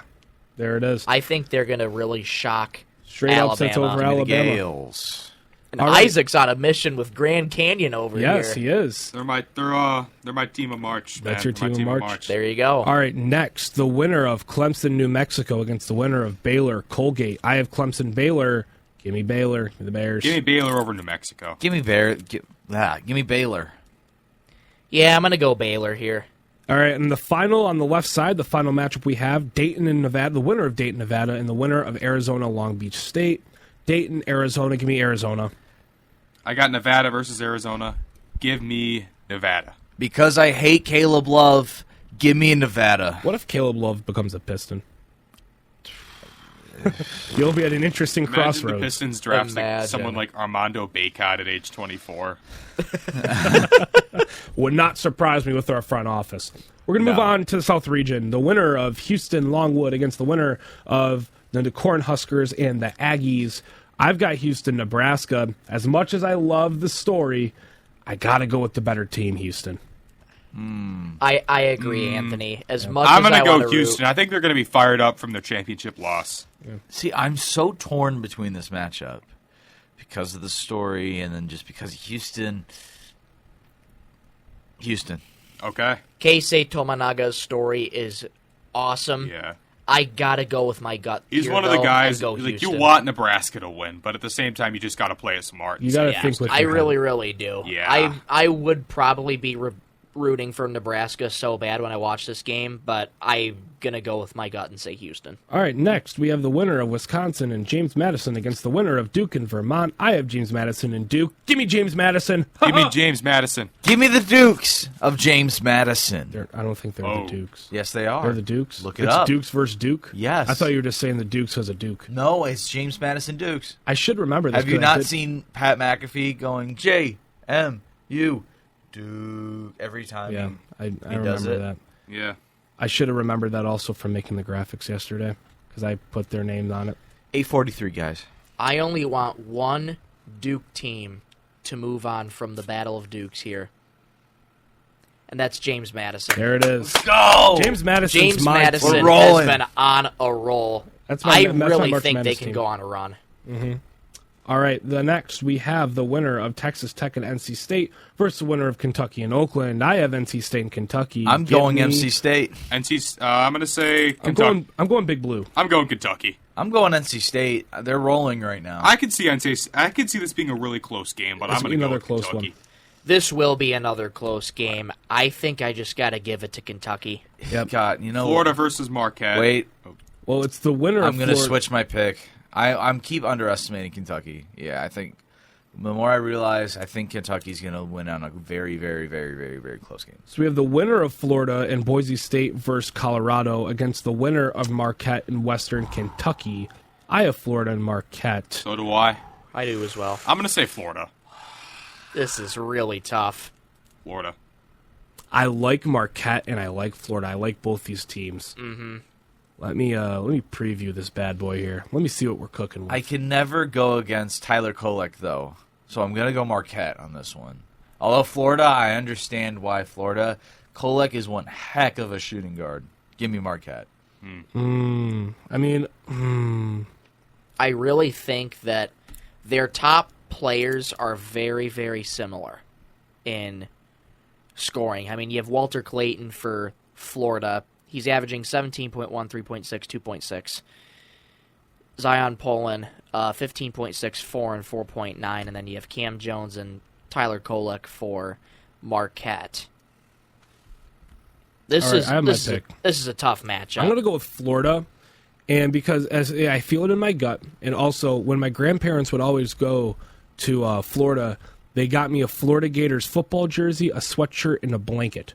there it is. I think they're going to really shock Straight upsets over Alabama. Gales. And Isaac's on a mission with Grand Canyon over here. Yes, he is. They're my team of March. That's your team of March. There you go. All right, next, the winner of Clemson, New Mexico against the winner of Baylor, Colgate. I have Clemson, Baylor. Give me Baylor. Give me the Bears. Give me Baylor over New Mexico. Give me Baylor. Yeah, I'm going to go Baylor here. All right, and the final on the left side, the final matchup we have, Dayton and Nevada, the winner of Dayton, Nevada, and the winner of Arizona, Long Beach State. Dayton, Arizona. Give me Arizona. I got Nevada versus Arizona. Give me Nevada. Because I hate Caleb Love, give me Nevada. What if Caleb Love becomes a Piston? You'll be at an interesting crossroads. Imagine the Pistons draft someone like Armando Bacot at age 24. Would not surprise me with our front office. We're going to move on to the South region. The winner of Houston Longwood against the winner of the Cornhuskers and the Aggies. I've got Houston, Nebraska. As much as I love the story, I got to go with the better team, Houston. I agree, Anthony. I'm going to go Houston. I think they're going to be fired up from their championship loss. Yeah. See, I'm so torn between this matchup because of the story and then just because Houston. Okay. Keisei Tomanaga's story is awesome. Yeah. I got to go with my gut. He's one of the guys, like, you want Nebraska to win, but at the same time, you just got to play it smart. You got to think with your head. really do. Yeah. I would probably be rooting for Nebraska so bad when I watch this game, but I'm going to go with my gut and say Houston. All right, next we have the winner of Wisconsin and James Madison against the winner of Duke and Vermont. I have James Madison and Duke. Give me James Madison. Give me James Madison. Give me the Dukes of James Madison. I don't think they're the Dukes. Yes, they are. They're the Dukes? Look it up. It's Dukes versus Duke? Yes. I thought you were just saying the Dukes was a Duke. No, it's James Madison Dukes. I should remember this. Have you not seen Pat McAfee going J-M-U Duke every time? Yeah, I remember that. Yeah. I should have remembered that also from making the graphics yesterday because I put their names on it. 843, guys. I only want one Duke team to move on from the Battle of Dukes here. And that's James Madison. There it is. Let's go! James Madison has been on a roll. I really think they can go on a run. All right, the next we have the winner of Texas Tech and NC State versus the winner of Kentucky and Oakland. I have NC State and Kentucky. I'm going NC State. I'm going to say Kentucky. I'm going Big Blue. I'm going Kentucky. I'm going NC State. They're rolling right now. I could see this being a really close game, but I'm going to go another with close Kentucky. one. This will be another close game. I think I just got to give it to Kentucky. Yep. God, Florida versus Marquette. Wait. Well, it's the winner I'm of going to Florida. switch my pick. I'm keep underestimating Kentucky. Yeah, I think the more I realize, I think Kentucky's going to win on a very, very, very, very, very close game. So we have the winner of Florida and Boise State versus Colorado against the winner of Marquette and Western Kentucky. I have Florida and Marquette. So do I. I do as well. I'm going to say Florida. This is really tough. Florida. I like Marquette and I like Florida. I like both these teams. Mm-hmm. Let me preview this bad boy here. Let me see what we're cooking with. I can never go against Tyler Kolek, though, so I'm going to go Marquette on this one. Although Florida, I understand why Florida. Kolek is one heck of a shooting guard. Give me Marquette. I really think that their top players are very, very similar in scoring. I mean, you have Walter Clayton for Florida. He's averaging 17.1, 3.6, 2.6. Zion Poland, 15.6, 4, and 4.9. And then you have Cam Jones and Tyler Kolek for Marquette. This is a tough matchup. I'm going to go with Florida, and because I feel it in my gut, and also when my grandparents would always go to Florida, they got me a Florida Gators football jersey, a sweatshirt, and a blanket.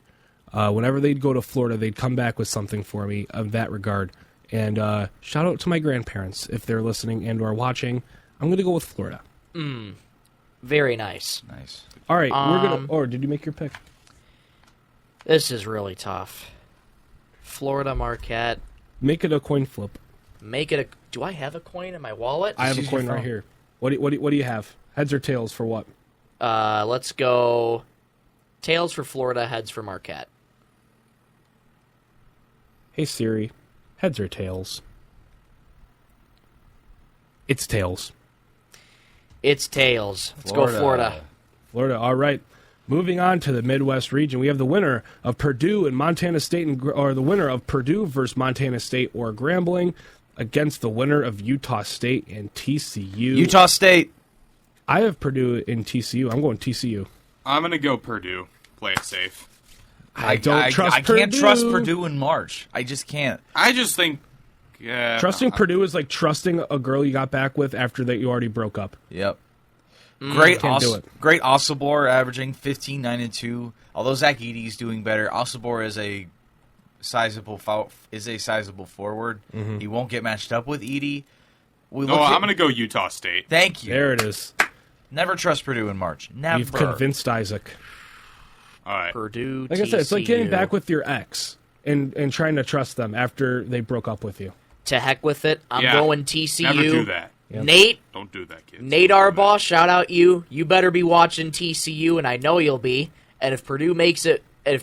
Whenever they'd go to Florida, they'd come back with something for me of that regard. And shout out to my grandparents if they're listening and or watching. I'm going to go with Florida. Very nice. Nice. All right, we're gonna. Or did you make your pick? This is really tough. Florida Marquette. Make it a coin flip. Make it a. Do I have a coin in my wallet? I have a coin right here. What do you have? Heads or tails for what? Let's go. Tails for Florida. Heads for Marquette. Hey Siri, heads or tails? It's tails. It's tails. Let's go Florida. Florida. All right. Moving on to the Midwest region, we have the winner of Purdue and Montana State, or the winner of Purdue versus Montana State or Grambling against the winner of Utah State and TCU. Utah State. I have Purdue and TCU. I'm going TCU. I'm going to go Purdue. Play it safe. I don't trust Purdue. I can't trust Purdue in March. I just can't. I just think... Yeah, trusting Purdue is like trusting a girl you got back with after that you already broke up. Yep. Great Osobor averaging 15, 9, and 2. Although Zach Edey is doing better, Osobor is a sizable forward. Mm-hmm. He won't get matched up with Edey. I'm going to go Utah State. Thank you. There it is. Never trust Purdue in March. Never. You've convinced Izaak. All right. Purdue, like TCU. I said, it's like getting back with your ex and trying to trust them after they broke up with you. To heck with it. I'm going TCU. Never do that. Yep. Nate. Don't do that, kids. Nate Arbaugh, shout out you. You better be watching TCU, and I know you'll be. And if Purdue makes it, and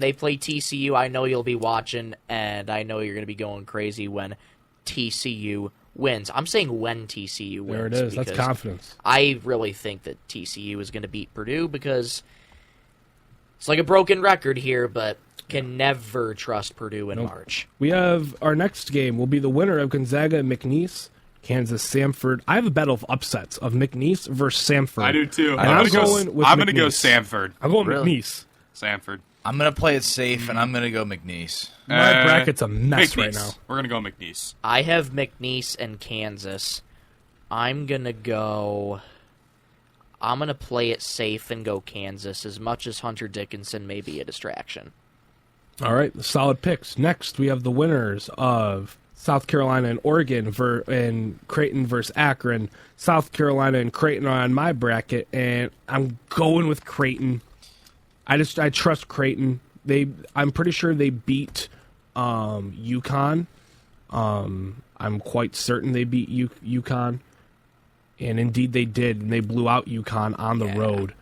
they play TCU, I know you'll be watching, and I know you're going to be going crazy when TCU wins. I'm saying when TCU wins. There it is. That's confidence. I really think that TCU is going to beat Purdue because it's like a broken record here, but can never trust Purdue in March. We have our next game will be the winner of Gonzaga and McNeese, Kansas Samford. I have a battle of upsets of McNeese versus Samford. I do too. I'm going to go Samford. I'm going McNeese. Samford. I'm going to play it safe, and I'm going to go McNeese. My bracket's a mess McNeese. right now. We're going to go McNeese. I have McNeese and Kansas. I'm going to play it safe and go Kansas, as much as Hunter Dickinson may be a distraction. All right, solid picks. Next, we have the winners of South Carolina and Oregon and Creighton versus Akron. South Carolina and Creighton are on my bracket, and I'm going with Creighton. I trust Creighton. I'm pretty sure they beat UConn. I'm quite certain they beat UConn, and indeed they did. And they blew out UConn on the road.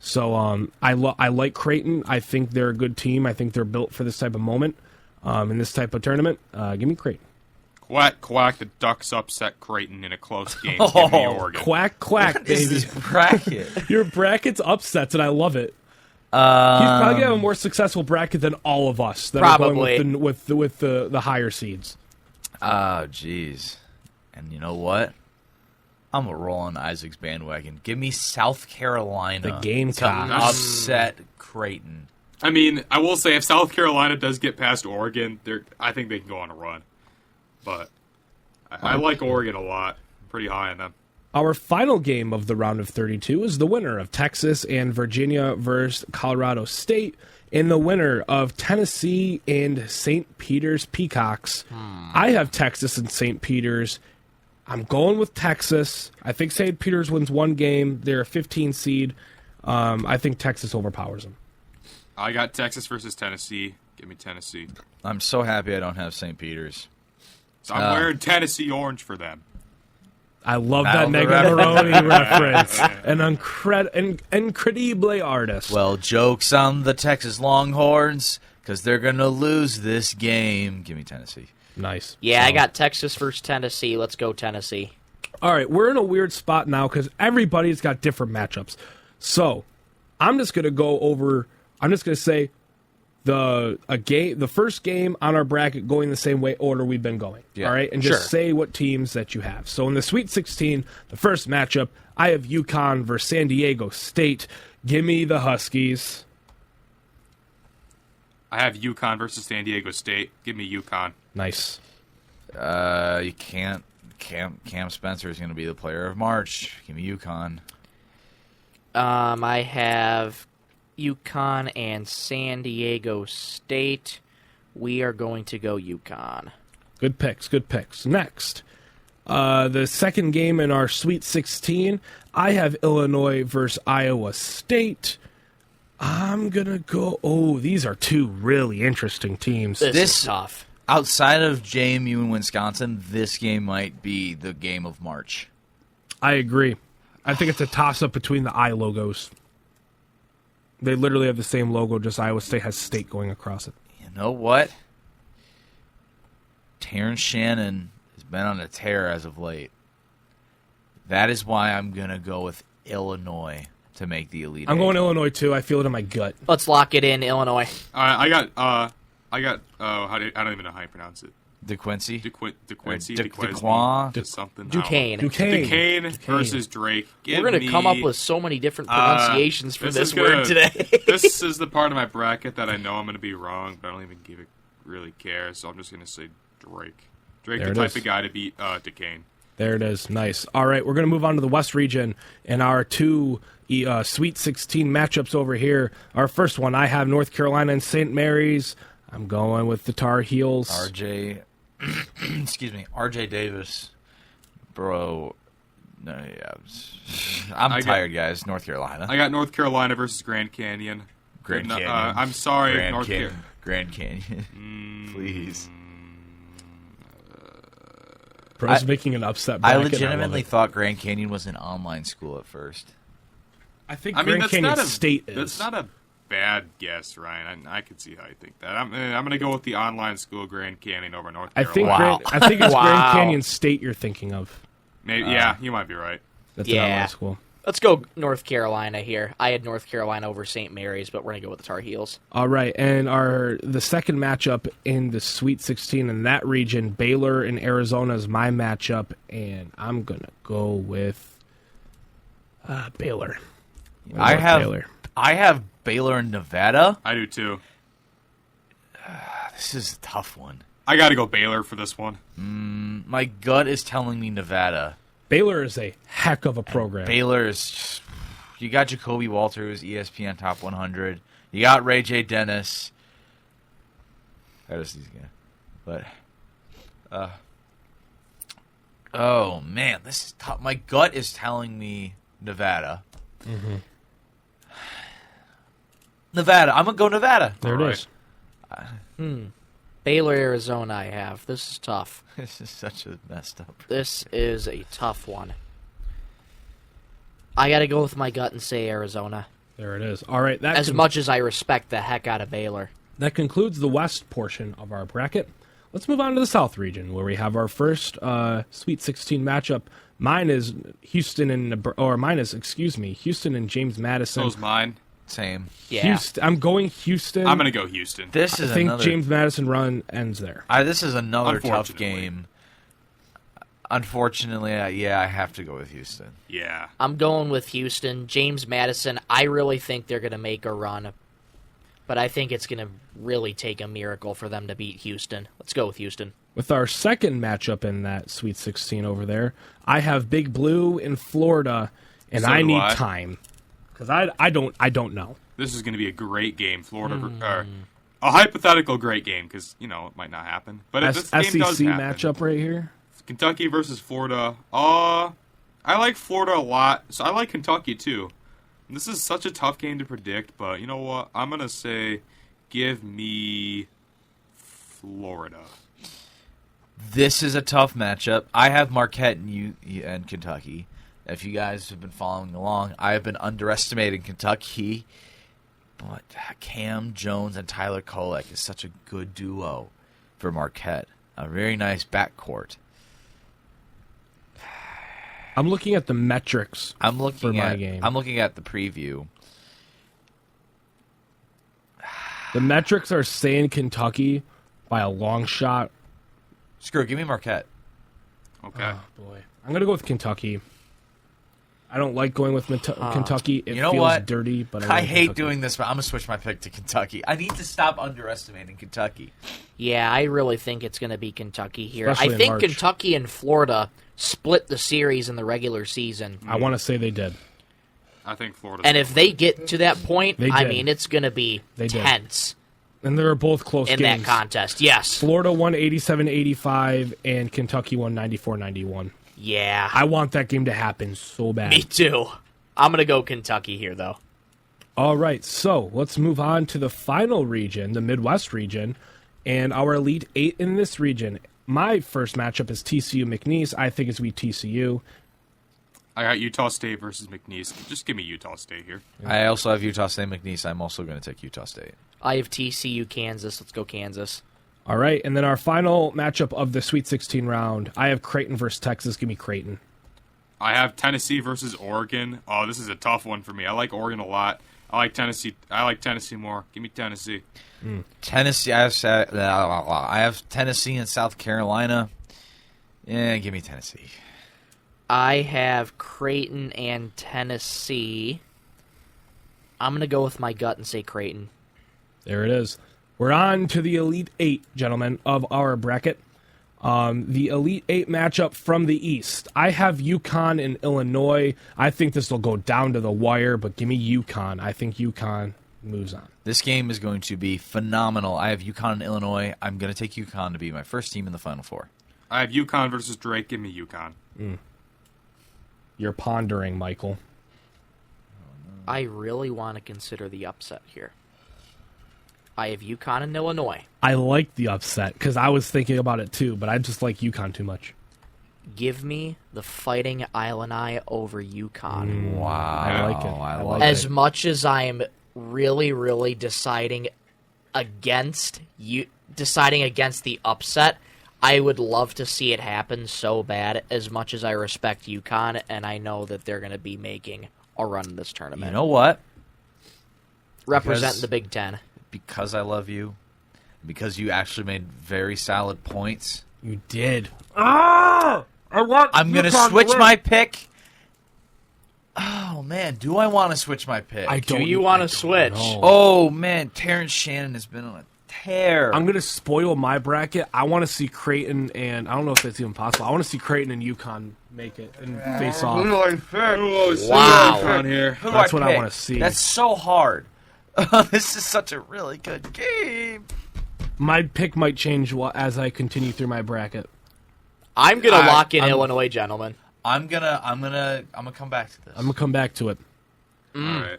So I like Creighton. I think they're a good team. I think they're built for this type of moment in this type of tournament. Give me Creighton. Quack, quack, the Ducks upset Creighton in a close game. Give me Oregon. Quack, quack, What baby. is this bracket? Your bracket's upsets, and I love it. He's probably gonna have a more successful bracket than all of us that Probably. are going with the higher seeds. Oh, jeez. And you know what? I'm going to roll on Isaac's bandwagon. Give me South Carolina. The Gamecocks. to upset Creighton. I mean, I will say if South Carolina does get past Oregon, I think they can go on a run. But I like Oregon a lot. I'm pretty high on them. Our final game of the round of 32 is the winner of Texas and Virginia versus Colorado State, and the winner of Tennessee and St. Peter's Peacocks. I have Texas and St. Peter's. I'm going with Texas. I think St. Peter's wins one game. They're a 15 seed. I think Texas overpowers them. I got Texas versus Tennessee. Give me Tennessee. I'm so happy I don't have St. Peter's. So I'm wearing Tennessee orange for them. I love Battle that of the Negamaroni reference. An incredible artist. Well, joke's on the Texas Longhorns because they're going to lose this game. Give me Tennessee. Nice. Yeah, I So- got Texas versus Tennessee. Let's go Tennessee. All right, we're in a weird spot now because everybody's got different matchups. So I'm just going to go over. I'm just going to say the first game on our bracket going the same way order we've been going. Yeah, all right, and sure. just say what teams that you have. So in the Sweet 16, the first matchup, I have UConn versus San Diego State. Give me the Huskies. I have UConn versus San Diego State. Give me UConn. Nice. You can't. Cam Spencer is going to be the player of March. Give me UConn. I have UConn and San Diego State. We are going to go UConn. Good picks. Good picks. Next, the second game in our Sweet 16, I have Illinois versus Iowa State. I'm going to go... Oh, these are two really interesting teams. This This- is tough. Outside of JMU and Wisconsin, this game might be the game of March. I agree. I think it's a toss-up between the I logos. They literally have the same logo, just Iowa State has state going across it. You know what? Terrence Shannon has been on a tear as of late. That is why I'm going to go with Illinois to make the Elite I'm Eight. going Illinois, too. I feel it in my gut. Let's lock it in, Illinois. I got. I don't even know how you pronounce it. DeQuincy? DeQuincy. DeQuan? Just something. Duquesne. Duquesne. Versus Drake. We're going to come up with so many different pronunciations for this word today. This is the part of my bracket that I know I'm going to be wrong, but I don't even really care, so I'm just going to say Drake. Drake, There the it type is. of guy to beat Duquesne. There it is. Nice. All right, we're going to move on to the West region and our two Sweet 16 matchups over here. Our first one, I have North Carolina and St. Mary's. I'm going with the Tar Heels. RJ Davis. Bro. No, yeah. I'm tired, guys. North Carolina. I got North Carolina versus Grand Canyon. Grand No, Canyon. I'm sorry, Grand Canyon. Please. Bro's making an upset I bracket. legitimately love it. thought Grand Canyon was an online school at first. I think I mean, Grand that's Canyon not a State is. That's not a bad guess, Ryan. I can see how you think that. I'm going to go with the online school Grand Canyon over North I Carolina. think I think it's Wow. Grand Canyon State you're thinking of. Maybe, yeah, you might be right. That's Yeah. an online school. Let's go North Carolina here. I had North Carolina over St. Mary's, but we're going to go with the Tar Heels. All right, and the second matchup in the Sweet 16 in that region, Baylor and Arizona is my matchup, and I'm gonna go with Baylor. I have Baylor. Baylor and Nevada. I do too. This is a tough one. I got to go Baylor for this one. My gut is telling me Nevada. Baylor is a heck of a program. Baylor is just, you got Jacoby Walters, ESPN Top 100. You got Ray J. Dennis. That is these guys. But, oh man, this is tough. My gut is telling me Nevada. Mm-hmm. Nevada. I'm gonna go Nevada. There All it is. Baylor, Arizona I have. This is tough. This is such a messed up. This is a tough one. I got to go with my gut and say Arizona. There it is. All right, As much as I respect the heck out of Baylor. that concludes the West portion of our bracket. let's move on to the South region, where we have our first Sweet 16 matchup. Mine is Houston and James Madison. So's mine. Same. Yeah. I'm going Houston. I'm going to go Houston. I think James Madison run ends there. This is another tough game. Unfortunately, I have to go with Houston. Yeah. I'm going with Houston. James Madison, I really think they're going to make a run. But I think it's going to really take a miracle for them to beat Houston. Let's go with Houston. With our second matchup in that Sweet 16 over there, I have Big Blue in Florida, and I need time. Because I don't know. This is going to be a great game. Florida, a hypothetical great game, because, it might not happen. But if this game does SEC happen, matchup right here. Kentucky versus Florida. I like Florida a lot, so I like Kentucky too. This is such a tough game to predict, but you know what? I'm going to say give me Florida. This is a tough matchup. I have Marquette and Kentucky. If you guys have been following along, I have been underestimating Kentucky. But Cam Jones and Tyler Kolek is such a good duo for Marquette. A very nice backcourt. I'm looking at the metrics for my game. I'm looking at the preview. The metrics are saying Kentucky by a long shot. Screw it, give me Marquette. Okay. Oh, boy. I'm going to go with Kentucky. I don't like going with Kentucky. It feels dirty, but I hate doing this, but I'm going to switch my pick to Kentucky. I need to stop underestimating Kentucky. Yeah, I really think it's going to be Kentucky here. Especially I think March. Kentucky and Florida split the series in the regular season. I want to say they did. I think Florida. And if they get to that point, it's going to be tense. And they're both close in games. that contest, yes. Florida won 87-85, and Kentucky won 94-91. Yeah. I want that game to happen so bad. Me too. I'm going to go Kentucky here, though. All right, so let's move on to the final region, the Midwest region, and our Elite Eight in this region. My first matchup is TCU McNeese. I think it's TCU. I got Utah State versus McNeese. Just give me Utah State here. I also have Utah State McNeese. I'm also going to take Utah State. I have TCU Kansas. Let's go Kansas. All right, and then our final matchup of the Sweet 16 round, I have Creighton versus Texas. Give me Creighton. I have Tennessee versus Oregon. Oh, this is a tough one for me. I like Oregon a lot. I like Tennessee more. Give me Tennessee. Tennessee. I have Tennessee and South Carolina. Yeah, give me Tennessee. I have Creighton and Tennessee. I'm going to go with my gut and say Creighton. There it is. We're on to the Elite Eight, gentlemen, of our bracket. The Elite Eight matchup from the East. I have UConn and Illinois. I think this will go down to the wire, but give me UConn. I think UConn moves on. This game is going to be phenomenal. I have UConn and Illinois. I'm going to take UConn to be my first team in the Final Four. I have UConn versus Drake. Give me UConn. You're pondering, Michael. I really want to consider the upset here. I have UConn and Illinois. I like the upset because I was thinking about it too, but I just like UConn too much. Give me the Fighting Illini over UConn. Wow. I like it. I love as it. much as I'm really, really deciding against the upset, I would love to see it happen so bad, as much as I respect UConn, and I know that they're going to be making a run in this tournament. You know what? Representing the Big Ten. Because I love you, because you actually made very solid points. You did. I'm going to switch my pick. Oh, man. Do I want to switch my pick? Do you want to switch? Oh, man. Terrence Shannon has been on a tear. I'm going to spoil my bracket. I want to see Creighton, and I don't know if that's even possible. I want to see Creighton and UConn make it and face off. Wow. Here. That's what I want to see. That's so hard. This is such a really good game. My pick might change as I continue through my bracket. I'm gonna lock in Illinois, gentlemen. I'm gonna come back to this. I'm gonna come back to it. All right.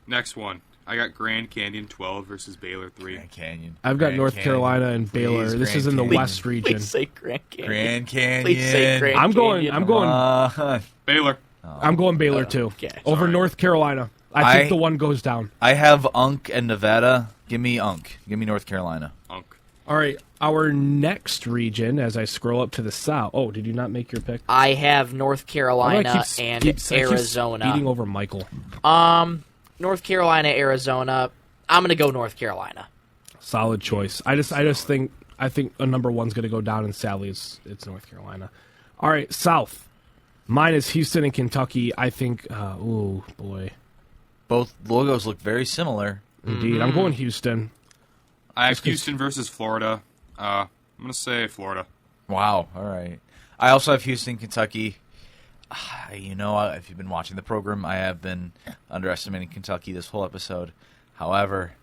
Next one. I got Grand Canyon 12 versus Baylor 3. Grand Canyon. I've got Grand North Canyon. Carolina and Baylor. Please, This Grand is in the Canyon. West region. Please say Grand Canyon. Grand Canyon. Please say Grand Canyon. I'm going Baylor. I'm going Baylor too. Okay. Over Sorry. North Carolina. I think the one goes down. I have Unk and Nevada. Give me Unk. Give me North Carolina. Unk. All right, our next region, as I scroll up to the south. Oh, did you not make your pick? I have North Carolina and I keep Arizona. beating over Michael. North Carolina, Arizona. I'm going to go North Carolina. Solid choice. I think a number one's going to go down, and sadly, it's North Carolina. All right, South. Mine is Houston and Kentucky. I think. Oh boy. Both logos look very similar. Indeed, I'm going Houston. I have Houston versus Florida. I'm going to say Florida. Wow. All right. I also have Houston, Kentucky. You know, if you've been watching the program, I have been underestimating Kentucky this whole episode. However,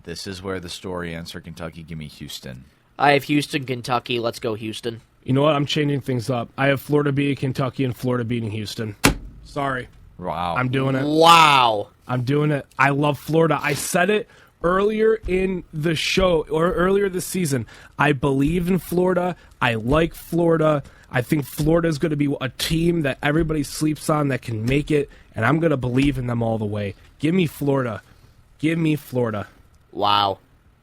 this is where the story ends for Kentucky. Give me Houston. I have Houston, Kentucky. Let's go Houston. You know what? I'm changing things up. I have Florida beating Kentucky and Florida beating Houston. Sorry. Wow. I'm doing it. Wow. I'm doing it. I love Florida. I said it earlier in the show, or earlier this season. I believe in Florida. I like Florida. I think Florida is going to be a team that everybody sleeps on that can make it, and I'm going to believe in them all the way. Give me Florida. Give me Florida. Wow.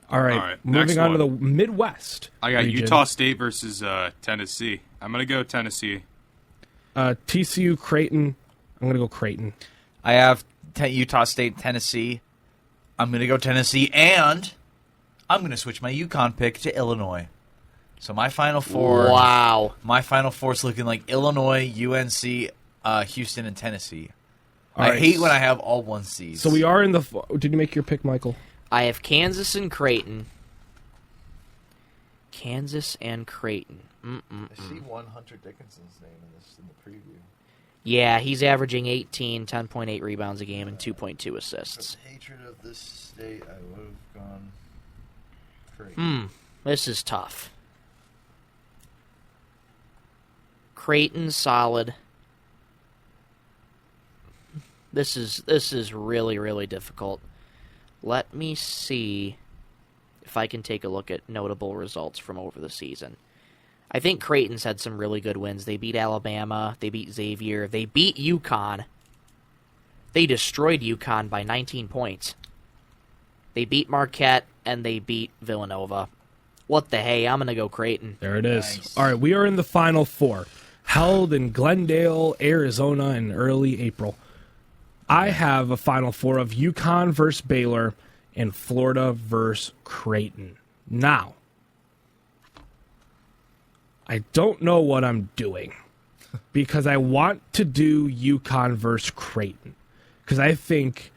All right. Moving on to the Midwest. I got region. Utah State versus Tennessee. I'm going to go Tennessee. TCU, Creighton. I'm going to go Creighton. I have Utah State, Tennessee. I'm going to go Tennessee, and I'm going to switch my UConn pick to Illinois. So my Final Four. Wow. My Final Four is looking like Illinois, UNC, Houston, and Tennessee. All I right. hate when I have all 1 seeds. So we are in the. Did you make your pick, Michael? I have Kansas and Creighton. Kansas and Creighton. I see one Hunter Dickinson's name in the preview. Yeah, he's averaging 18, 10.8 rebounds a game, and 2.2 assists. For hatred of this state, I would have gone Creighton. This is tough. Creighton's solid. This is really, really difficult. Let me see if I can take a look at notable results from over the season. I think Creighton's had some really good wins. They beat Alabama. They beat Xavier. They beat UConn. They destroyed UConn by 19 points. They beat Marquette, and they beat Villanova. What the hey? I'm going to go Creighton. There it is. Nice. All right, we are in the Final Four, held in Glendale, Arizona in early April. I have a Final Four of UConn versus Baylor and Florida versus Creighton. Now, I don't know what I'm doing because I want to do UConn versus Creighton because I think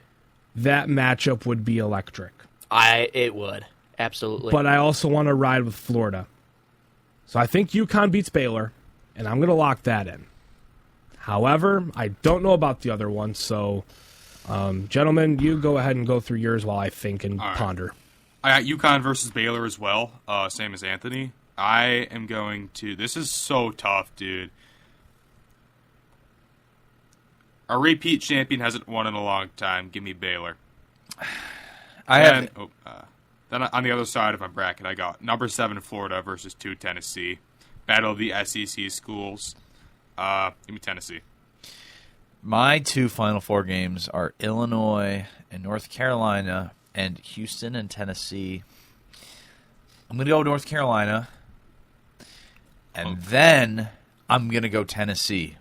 that matchup would be electric. It would. Absolutely. But I also want to ride with Florida. So I think UConn beats Baylor, and I'm going to lock that in. However, I don't know about the other one, so gentlemen, you go ahead and go through yours while I think and ponder. I got UConn versus Baylor as well, same as Anthony. I am going to... This is so tough, dude. A repeat champion hasn't won in a long time. Give me Baylor. Then on the other side of my bracket, I got number 7 Florida versus 2 Tennessee. Battle of the SEC schools. Give me Tennessee. My 2 Final Four games are Illinois and North Carolina and Houston and Tennessee. I'm going to go North Carolina. And then I'm going to go Tennessee.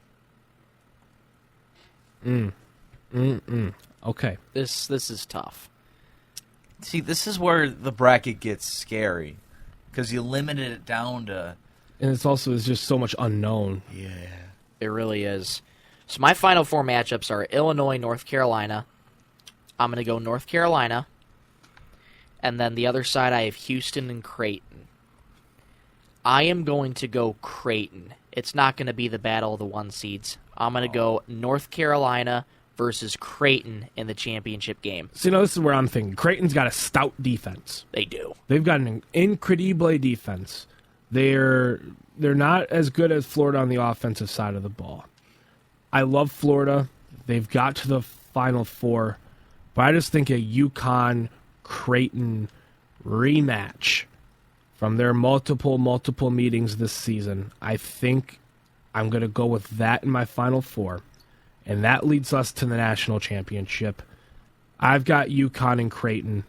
Okay. This is tough. See, this is where the bracket gets scary. Because you limited it down to... And it's just so much unknown. Yeah. It really is. So my Final Four matchups are Illinois, North Carolina. I'm going to go North Carolina. And then the other side, I have Houston and Creighton. I am going to go Creighton. It's not going to be the battle of the 1 seeds. I'm going to go North Carolina versus Creighton in the championship game. So, this is where I'm thinking. Creighton's got a stout defense. They do. They've got an incredible defense. They're not as good as Florida on the offensive side of the ball. I love Florida. They've got to the Final Four. But I just think a UConn-Creighton rematch from their multiple meetings this season, I think I'm going to go with that in my Final Four. And that leads us to the national championship. I've got UConn and Creighton.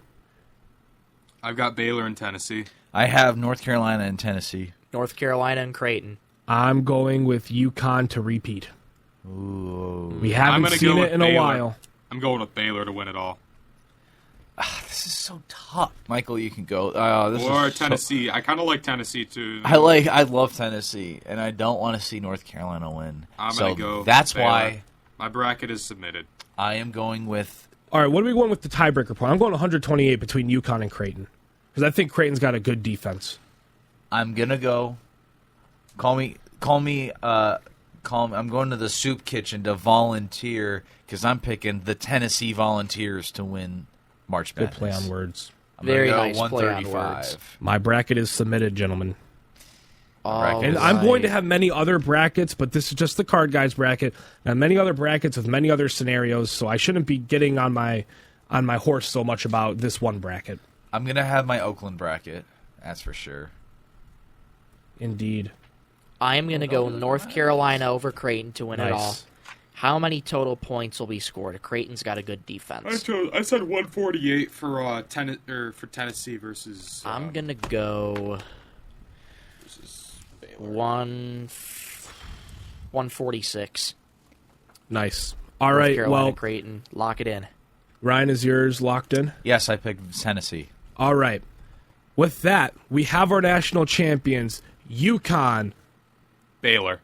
I've got Baylor and Tennessee. I have North Carolina and Tennessee. North Carolina and Creighton. I'm going with UConn to repeat. Ooh. We haven't seen it in a while. I'm going with Baylor to win it all. This is so tough. Michael, you can go. Or Tennessee. I kind of like Tennessee, too. I love Tennessee, and I don't want to see North Carolina win. I'm going to go that's Baylor. why My bracket is submitted. I am going with... All right, what are we going with the tiebreaker point? I'm going 128 between UConn and Creighton. Because I think Creighton's got a good defense. I'm going to go... I'm going to the soup kitchen to volunteer because I'm picking the Tennessee Volunteers to win March Madness. Good play on words. Very go nice play on 135. words. My bracket is submitted, gentlemen. All And I'm going to have many other brackets, but this is just the Card Guys bracket. And many other brackets with many other scenarios, so I shouldn't be getting on my horse so much about this one bracket. I'm going to have my Oakland bracket. That's for sure. Indeed. I'm going to go North Carolina over Creighton to win it all. How many total points will be scored? Creighton's got a good defense. I said 148 for Tennessee versus. I'm going to go 146. Nice. All North right, Carolina, well, Creighton, lock it in. Ryan, is yours locked in? Yes, I picked Tennessee. All right. With that, we have our national champions, UConn. Baylor.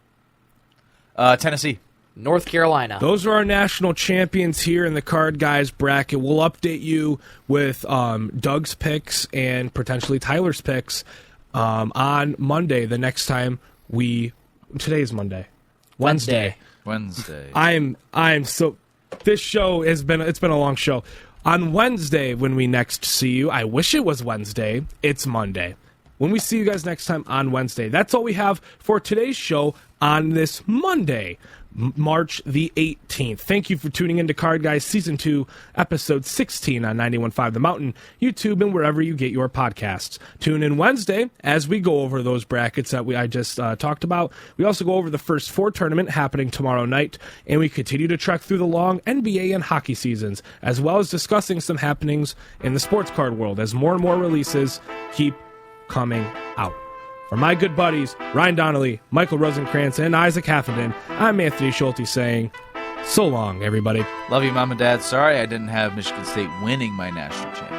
Tennessee. North Carolina. Those are our national champions here in the Card Guys bracket. We'll update you with Doug's picks and potentially Tyler's picks on Monday. The next time today's Monday, Wednesday. I'm so. This show it's been a long show. On Wednesday, when we next see you, I wish it was Wednesday. It's Monday. When we see you guys next time on Wednesday, that's all we have for today's show on this Monday, March the 18th. Thank you for tuning into Card Guys Season 2, Episode 16 on 91.5 The Mountain, YouTube, and wherever you get your podcasts. Tune in Wednesday as we go over those brackets that I just talked about. We also go over the first 4 tournament happening tomorrow night, and we continue to trek through the long NBA and hockey seasons, as well as discussing some happenings in the sports card world as more and more releases keep coming out. For my good buddies, Ryan Donnelly, Michael Rosenkranz, and Izaak Haffenden, I'm Anthony Schulte saying, so long, everybody. Love you, Mom and Dad. Sorry I didn't have Michigan State winning my national championship.